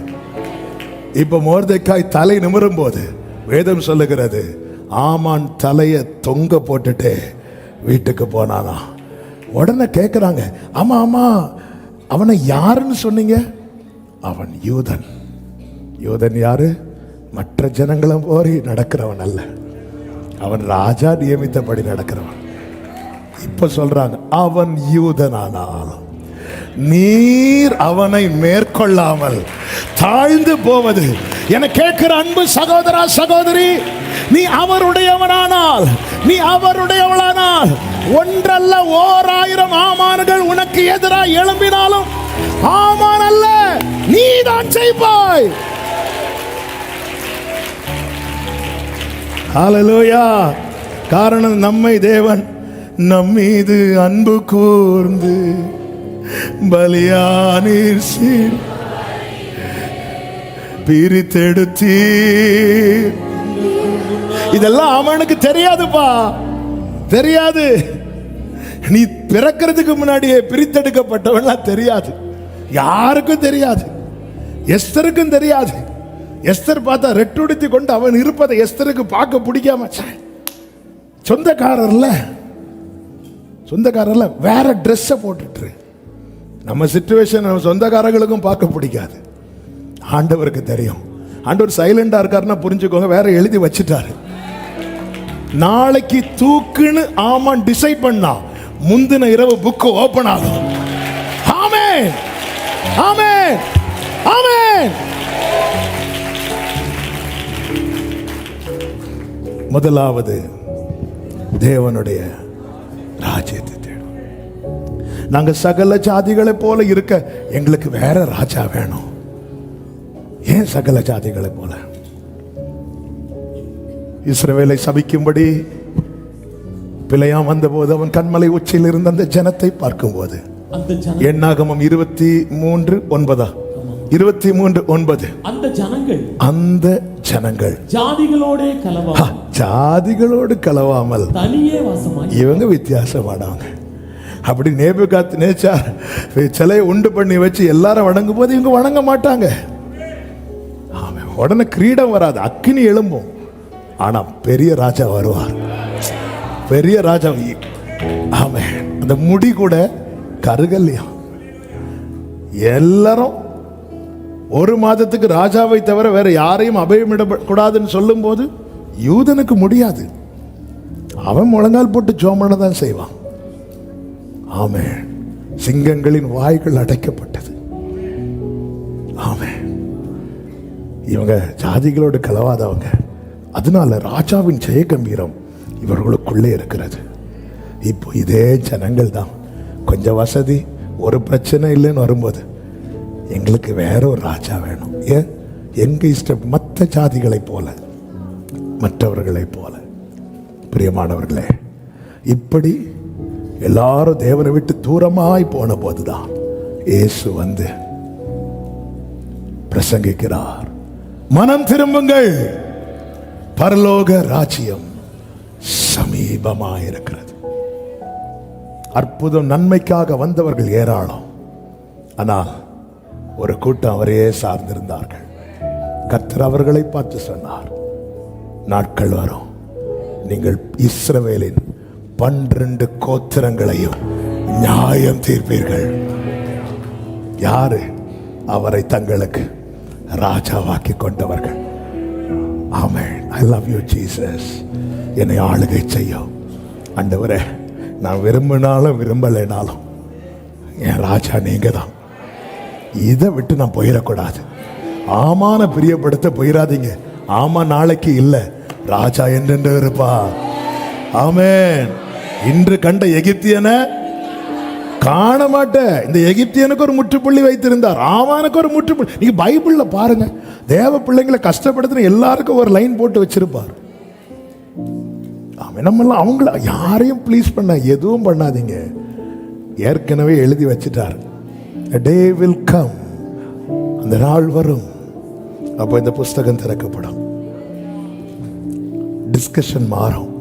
இப்ப மொர்தெகாய் தலை நிமிரும் போது வேதம் சொல்லுகிறது, ஆமான் தலையை தொங்க போட்டுட்டு வீட்டுக்கு போனானா. உடனே கேட்கிறாங்க, ஆமா ஆமா அவனை யாருன்னு சொன்னீங்க? அவன் யூதன். யூதன் யாரு? மற்ற ஜனங்களும் போரி நடக்கிறவன் அல்ல, அவன் ராஜா நியமித்தபடி நடக்கிறவன். இப்ப சொல்றாங்க அவன் யூதனானாலும் நீர் அவனை மேற்கொள்ளாமல் தாழ்ந்து போவது. என கேட்கிற அன்பு சகோதரா சகோதரி, நீ அவருடையவனானால், நீ அவருடையவளானால், ஒன்றல்ல 1000 ஆமான்கள் உனக்கு எதிராக எழும்பினாலும் ஆமான் அல்ல, நீதான் செய்வாய். ஹல்லேலூயா. காரணம் நம்மை தேவன் நம்மீது அன்பு கூர்ந்து பலியானீர் சீர் பிரித்தெடுத்தீர். இதெல்லாம் அவனுக்கு தெரியாதுப்பா, தெரியாது. நீ பிறக்கிறதுக்கு முன்னாடியே பிரித்தெடுக்கப்பட்டவன்லாம் தெரியாது, யாருக்கும் தெரியாது. எஸ்தருக்கும் தெரியாது. எஸ்தர் பார்த்தா ரெட்டுடுத்தி கொண்டு அவன் இருப்பதை எஸ்தருக்கு பார்க்க பிடிக்காம, சொந்தக்காரர்ல வேற ட்ரெஸ்ஸை போட்டுட்டு. நம்ம சிச்சுவேஷன் நம்ம சொந்தக்காரர்களுக்கும் பார்க்க பிடிக்காது, ஆண்டவருக்கு தெரியும். ஆண்டவர் சைலண்டா இருக்காருன்னா புரிஞ்சுக்கோங்க, வேற எழுதி வச்சுட்டாரு. நாளைக்கு தூக்குன்னு ஆமான் டிசைட் பண்ணா முந்தின இரவு புக்கு ஓபன் ஆகும். ஆமென், ஆமென், ஆமென். முதலாவது தேவனுடைய ராஜ்யத்தை தேடும். நாங்க சகல ஜாதிகளை போல இருக்க எங்களுக்கு வேற ராஜா வேணும். ஏன் சகல ஜாதிகளை போல? இஸ்ரவேலை சபிக்கும்படி பிழையாம் வந்தபோது அவன் கண்மலை உச்சியில் இருந்த அந்த ஜனத்தை பார்க்கும்போது, எண்ணாகமம் 23:9 23:9, அந்த ஜனங்கள் ஜாதிகளோடு கலவாமல் தனியே வாசமாய் இவங்க வித்தியாசமானவங்க. அப்படி நேபுகாத்நேச்சார் சிலையை உண்டு பண்ணி வச்சு எல்லாரும் வணங்கும் போது இவங்க வணங்க மாட்டாங்க. உடனே கிரீடம் வராது, அக்கினி எழும்பும். ஆனா பெரிய ராஜா வருவார், பெரிய ராஜா. ஆமே, அந்த முடி கூட கருகல்லையும். எல்லாரும் 1 மாதத்துக்கு ராஜாவை தவிர வேற யாரையும் அபயமிடக்கூடாதுன்னு சொல்லும் போது யூதனுக்கு முடியாது. அவன் முழங்கால் போட்டு ஜோமனை தான் செய்வான். ஆமே, சிங்கங்களின் வாய்கள் அடைக்கப்பட்டது. ஆமே, இவங்க ஜாதிகளோடு கலவாதவங்க. அதனால ராஜாவின் ஜெய கம்பீரம் இவர்களுக்குள்ளே இருக்கிறது. இப்போ இதே ஜனங்கள் தான் கொஞ்சம் வசதி, ஒரு பிரச்சனை இல்லைன்னு வரும்போது எங்களுக்கு வேற ஒரு ராஜா வேணும். ஏன்? எங்க இஷ்டம், மற்ற ஜாதிகளை போல, மற்றவர்களை போல. பிரியமானவர்களே, இப்படி எல்லாரும் தேவனை விட்டு தூரமாய் போன போதுதான் இயேசு வந்து பிரசங்கிக்கிறார். மனம் திரும்புங்கள், பரலோக ராஜ்யம் சமீபமாயிருக்கிறது. அற்புதம் நன்மைக்காக வந்தவர்கள் ஏராளம். ஆனால் ஒரு கூட்டம் அவரையே சார்ந்திருந்தார்கள். கர்த்தர் அவர்களை பார்த்து சொன்னார், நாட்கள் வரும், நீங்கள் இஸ்ரவேலின் 12 கோத்திரங்களையும் நியாயம் தீர்ப்பீர்கள். யாரு? அவரை தங்களுக்கு ராஜாவாக்கி கொண்டவர்கள். ஆமென். I love you Jesus. என்னை ஆளுகை செய்யும் ஆண்டவரே. நான் விரும்பினாலும் விரும்பலைனாலும் என் ராஜா நீங்க தான். இதை விட்டு நான் போயிடக்கூடாது. ஆமான பிரியப்படுத்த போயிடாதீங்க. ஆமா நாளைக்கு இல்லை, ராஜா என்றென்று இருப்பா. ஆமென். இன்று கண்ட எகிப்தியனை காண மாட்டேன். இந்த எகிப்தியனுக்கு ஒரு முற்றுப்புள்ளி வைத்திருந்தார், ஆமானுக்கு ஒரு முற்றுப்புள்ளி. நீங்க பைபிள்ல பாருங்க, தேவ பிள்ளைங்களை கஷ்டப்படுத்தின எல்லாருக்கும் ஒரு லைன் போட்டு வச்சிருப்பார். நம்மெல்லாம் அவங்கள யாரையும் ப்ளீஸ் பண்ண எதுவும் பண்ணாதீங்க. ஏற்கனவே எழுதி வச்சிட்டார். A day will come, அந்த நாள் வரும், அப்போ இந்த புஸ்தகம் திறக்கப்படும். டிஸ்கஷன் மாறும்,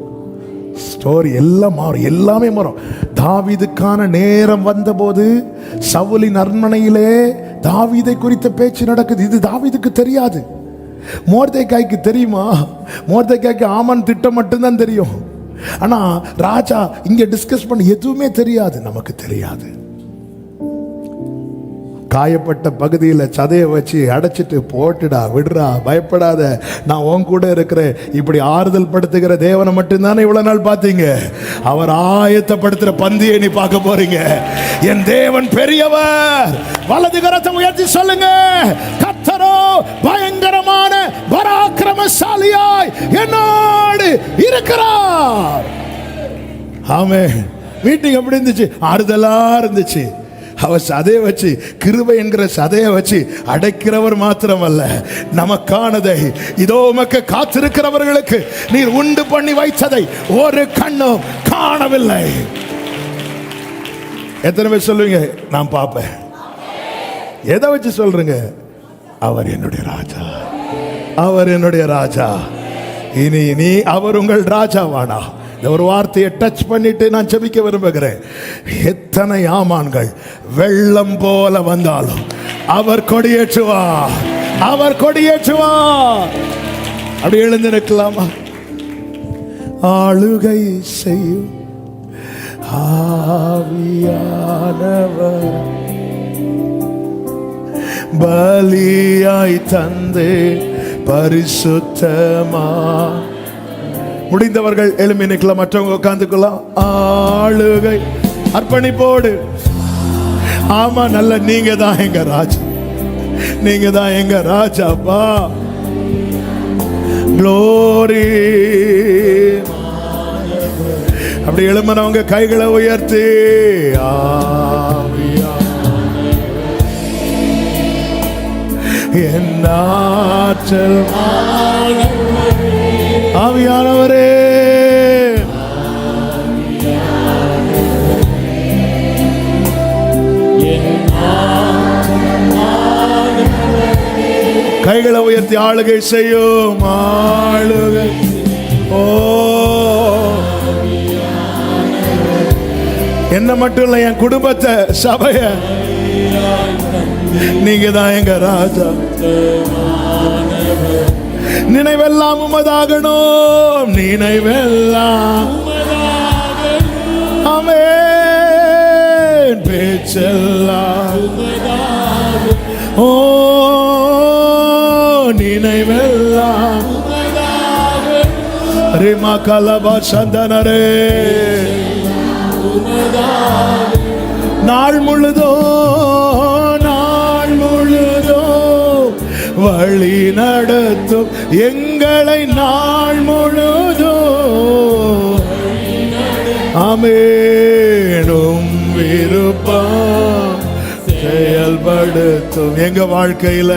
ஸ்டோரி எல்லாம் மாறும், எல்லாமே மாறும். தாவீதுக்கான நேரம் வந்தபோது சவுலின் அரண்மனையிலே தாவீதை குறித்த பேச்சு நடக்குது. இது தாவீதுக்கு தெரியாது. மோர்தேக்காய்க்கு தெரியுமா? மோர்தேக்காய்க்கு ஆமான் திட்டம் மட்டும்தான் தெரியும். ஆனா ராஜா இங்க டிஸ்கஸ் பண்ண எதுவுமே தெரியாது, நமக்கு தெரியாது. காயப்பட்ட பகுதியில் சதையை வச்சு அடைச்சிட்டு போட்டுடா, விடுறா, பயப்படாத, நான் உன் கூட இருக்கிறேன், இப்படி ஆறுதல் படுத்துகிற தேவனை மட்டும்தானே இவ்வளவு நாள் பார்த்தீங்க. அவர் ஆயத்தப்படுத்துற பந்தியை நீ பார்க்க போறீங்க. என் தேவன் பெரியவர். வலது கரத்தை உயர்த்தி சொல்லுங்க, கர்த்தரோ பயங்கரமான பராக்கிரமசாலியாய் என்னோடு இருக்கிறார். ஆமென். மீட்டிங் எப்படி இருந்துச்சு? ஆறுதலா இருந்துச்சு. அவர் சதையை வச்சு, கிருபை என்கிற சதையை வச்சு அடைக்கிறவர் மாத்திரமல்ல, நமக்கானதை இதோ உமக்கு காத்திருக்கிறவர்களுக்கு நீர் உண்டு பண்ணி வைத்ததை ஒரு கண்ணும் காணவில்லை. எத்தனை பேர் சொல்லுவீங்க நான் பார்ப்பேன்? எதை வச்சு சொல்றீங்க? அவர் என்னுடைய ராஜா, அவர் என்னுடைய ராஜா. இனி நீ அவர் உங்கள் ராஜாவானா? இந்த ஒரு வார்த்தையை டச் பண்ணிட்டு நான் ஜெபிக்க விரும்புகிறேன். எத்தனை ஆமான்கள் வெள்ளம் போல வந்தாலும் அவர் கொடியேற்றுவார், அவர் கொடியேற்றுவார். அப்படி எழுந்து நிற்கலாமா? ஆளுகை செய்யும் ஆவியானவர் பலியாய் தந்தே பரிசுத்தமா. முடிந்தவர்கள் எழும்பி நிற்கலாம், மற்றவங்க உட்கார்ந்துக்கலாம். ஆளுகை அர்ப்பணிப்போடு. ஆமா, நல்ல நீங்க தான் எங்க ராஜா, நீங்க தான் எங்க ராஜாப்பா. க்ளோரி. அப்படி எழும்பினவங்க கைகளை உயர்த்தி என் ஆற்றல் ஆவியானவரே, கைகளை உயர்த்தி ஆளுகை செய்யும். ஆளுகை. ஓ, என்ன மட்டும் இல்ல, என் குடும்பத்தை, சபைய நீங்க தான் எங்க ராஜா. நினைவெல்லாம் உமதாகணும், நினைவெல்லாம். ஆமென். பேச்செல்லாம் ஓ நினைவெல்லாம். ரிமா கலபா சந்தனரே. நாள் முழுதோ வழி நடத்தும் எங்களை, நாள் முழுதும் ஆமெனும் விருப்பம் செயல்படுத்தும் எங்க வாழ்க்கையில.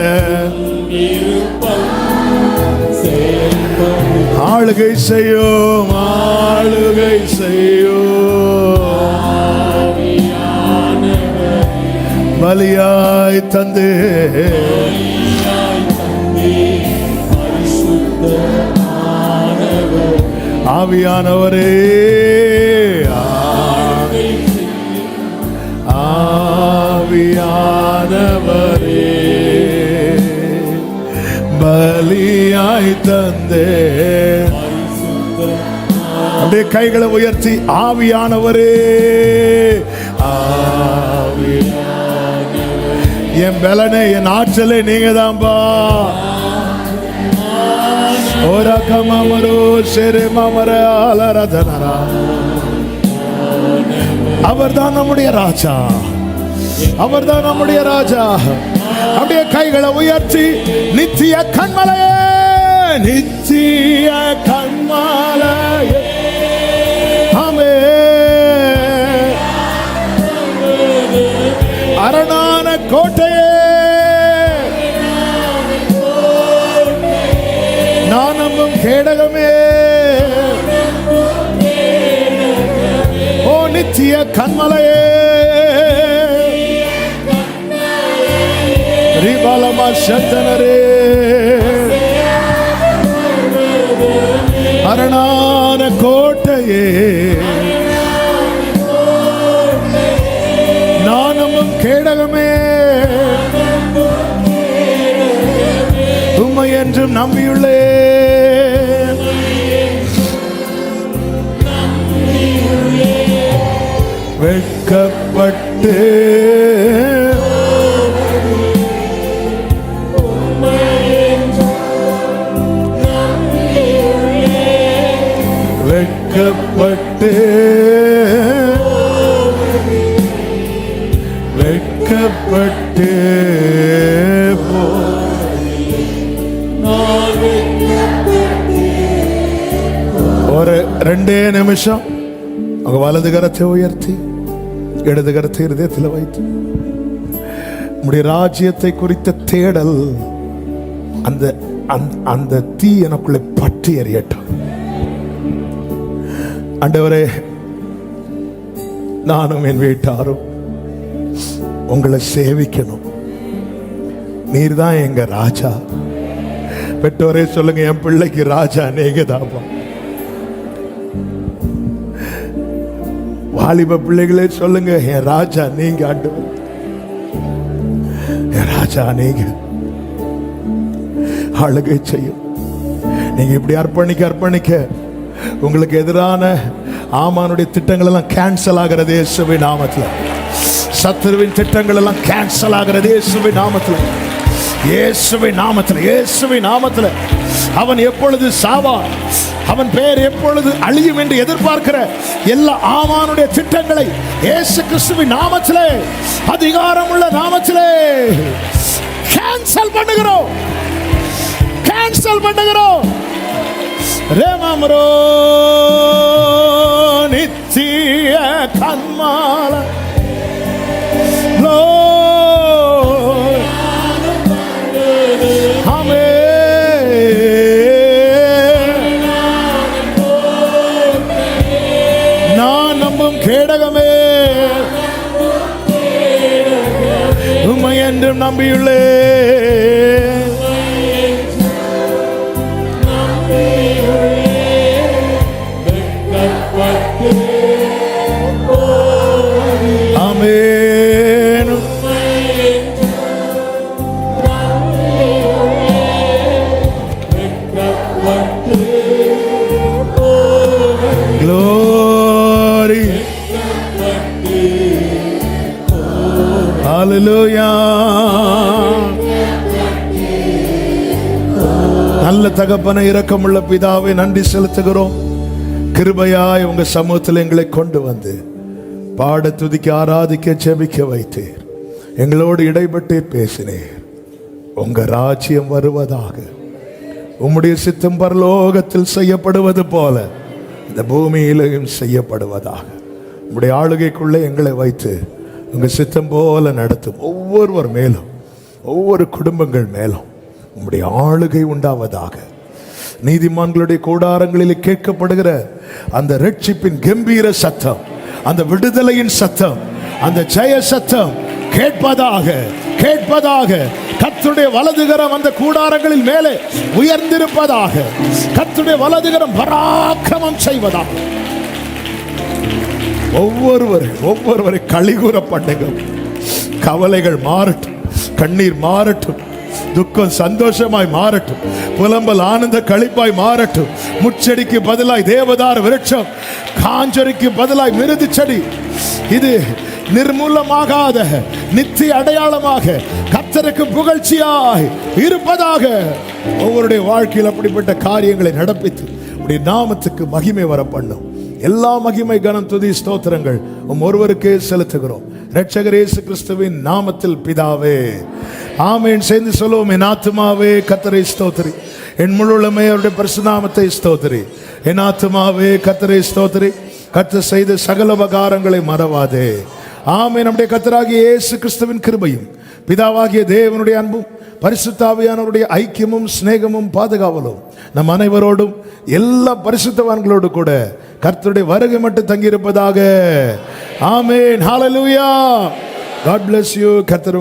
ஆளுகை செய்யும், ஆளுகை செய்யும். பலியாய் தந்து ஆவியானவரே, ஆவியானவரே, பலியாய் தந்தே. அப்படியே கைகளை உயர்த்தி ஆவியானவரே, என் பலனே, என் ஆற்றலே நீங்க தான்பா. அவர்தான் நம்முடைய ராஜா, அவர்தான் நம்முடைய ராஜா. அப்படியே கைகளை உயர்த்தி நித்திய கண்மலையே, நித்திய கண்மலையே, ஆமென். அரணான கோட்டையே, நான் நம்பும் கேடகமே, ஓ நித்திய கண்மலையே, ரிபாலமா சந்தனரே, அரணான கோட்டையே, நான் நம்பும் கேடகமே, உம்மை என்றும் நம்பியுள்ளே. வெட்கப்பட்டு வெட்கப்பட்டு நிமிஷம் உங்க வலது கரத்தை உயர்த்தி இடது கரத்தை இருதயத்தில் வைத்து உம்முடைய ராஜ்யத்தை குறித்த தேடல் அந்த அந்த தீ எனக்குள்ளே பற்றி எறியட்டும். ஆண்டவரே, நானும் என் வீட்டாரும் உங்களை சேவிக்கணும். நீர் தான் எங்க ராஜா. பெற்றோரே சொல்லுங்க, என் பிள்ளைக்கு ராஜா நீங்க தாப்பா. வாலிப பிள்ளைகளே சொல்லுங்க, என் ராஜா நீங்க. ஆண்டவர், என் ராஜா நீங்க. ஆளுகை செய்யும். நீங்க இப்படி அர்ப்பணிக்க உங்களுக்கு எதிரான ஆமானுடைய திட்டங்கள் எல்லாம் கேன்சல் ஆகிறது இயேசுவின் நாமத்தில். சத்துருவின் திட்டங்கள் எல்லாம் கேன்சல் ஆகிறது இயேசுவின் நாமத்தில். இயேசுவின் நாமத்தில், இயேசுவின் நாமத்தில். அவன் எப்பொழுது சாவான், அவன் பெயர் எப்பொழுது அழியும் என்று எதிர்பார்க்கிற எல்லா ஆமானுடைய திட்டங்களை இயேசு கிறிஸ்துவின் நாமத்திலே, அதிகாரமுள்ள நாமத்திலே கேன்சல் பண்ணுகிறோம், கேன்சல் பண்ணுகிறோம். ரேமரோ நித்திய கன்மால நான் நம்பும் கேடகமே, உம்மை என்றும் நம்பியுள்ளே. நல்ல தகப்பனை, இரக்கமுள்ள பிதாவை நன்றி செலுத்துகிறோம். கிருபையாய் உங்க சமூகத்தில் எங்களை கொண்டு வந்து பாட, துதிக்க, ஆராதிக்க, ஜெபிக்க வைத்தீர். எங்களோடு இடைப்பட்டு பேசினீர். உங்க ராஜ்யம் வருவதாக, உம்முடைய சித்தம் பரலோகத்தில் செய்யப்படுவது போல இந்த பூமியிலும் செய்யப்படுவதாக. உம்முடைய ஆளுகைக்குள்ளே எங்களை வைத்து உங்க சித்தம் போல நடத்தும். ஒவ்வொருவர் மேலும், ஒவ்வொரு குடும்பங்கள் மேலும் உம்முடைய ஆளுகை உண்டாவதாக. நீதிமான்களுடைய கூடாரங்களில் கேட்கப்படுகிற அந்த ரட்சிப்பின் கம்பீர சத்தம், அந்த விடுதலையின் சத்தம், அந்த ஜெய சத்தம் கேட்பதாக, கேட்பதாக. கர்த்தருடைய வலதுகரம் அந்த கூடாரங்களில் மேலே உயர்ந்திருப்பதாக. கர்த்தருடைய வலதுகரம் பராக்கிரமம் செய்வதாக. ஒவ்வொருவரை கலிகூற பண்ணுங்க. கவலைகள் மாறட்டும், கண்ணீர் மாறட்டும், துக்கம் சந்தோஷமாய் மாறட்டும், புலம்பல் ஆனந்த களிப்பாய் மாறட்டும். முச்செடிக்கு பதிலாய் தேவதார விருட்சம், காஞ்சரிக்கு பதிலாய் மிருது செடி. இது நிர்மூலமாகாத நித்திய அடையாளமாக கர்த்தருக்கு புகழ்ச்சியாய் இருப்பதாக. ஒவ்வொருடைய வாழ்க்கையில் அப்படிப்பட்ட காரியங்களை நடப்பித்து உடைய நாமத்துக்கு மகிமை வர பண்ணும். எல்லா மகிமை, கனம், துதி, ஸ்தோத்திரங்கள் ஒருவருக்கே செலுத்துகிறோம். இரட்சகர் இயேசு கிறிஸ்துவின் நாமத்தில் பிதாவே, ஆமென். சேர்ந்து சொல்லுவோம், என் ஆத்துமாவே கர்த்தரை ஸ்தோத்திரி, என் முழுமே அவருடைய பரிசுநாமத்தை ஸ்தோத்திரி. என் ஆத்துமாவே கர்த்தரை ஸ்தோத்திரி, கர்த்தர் செய்த சகல உபகாரங்களை மறவாதே. ஆமென். நம்முடைய கர்த்தராகிய இயேசு கிறிஸ்துவின் கிருபையும், பிதாவாகிய தேவனுடைய அன்பும், பரிசுத்த ஆவியானவருடைய ஐக்கியமும் சிநேகமும் பாதுகாவலும் நம் அனைவரோடும் எல்லா பரிசுத்தவான்களோடு கூட கர்த்தருடைய வருகை மட்டும் தங்கியிருப்பதாக. ஆமென். ஹalleluya. God bless you. கர்த்தர்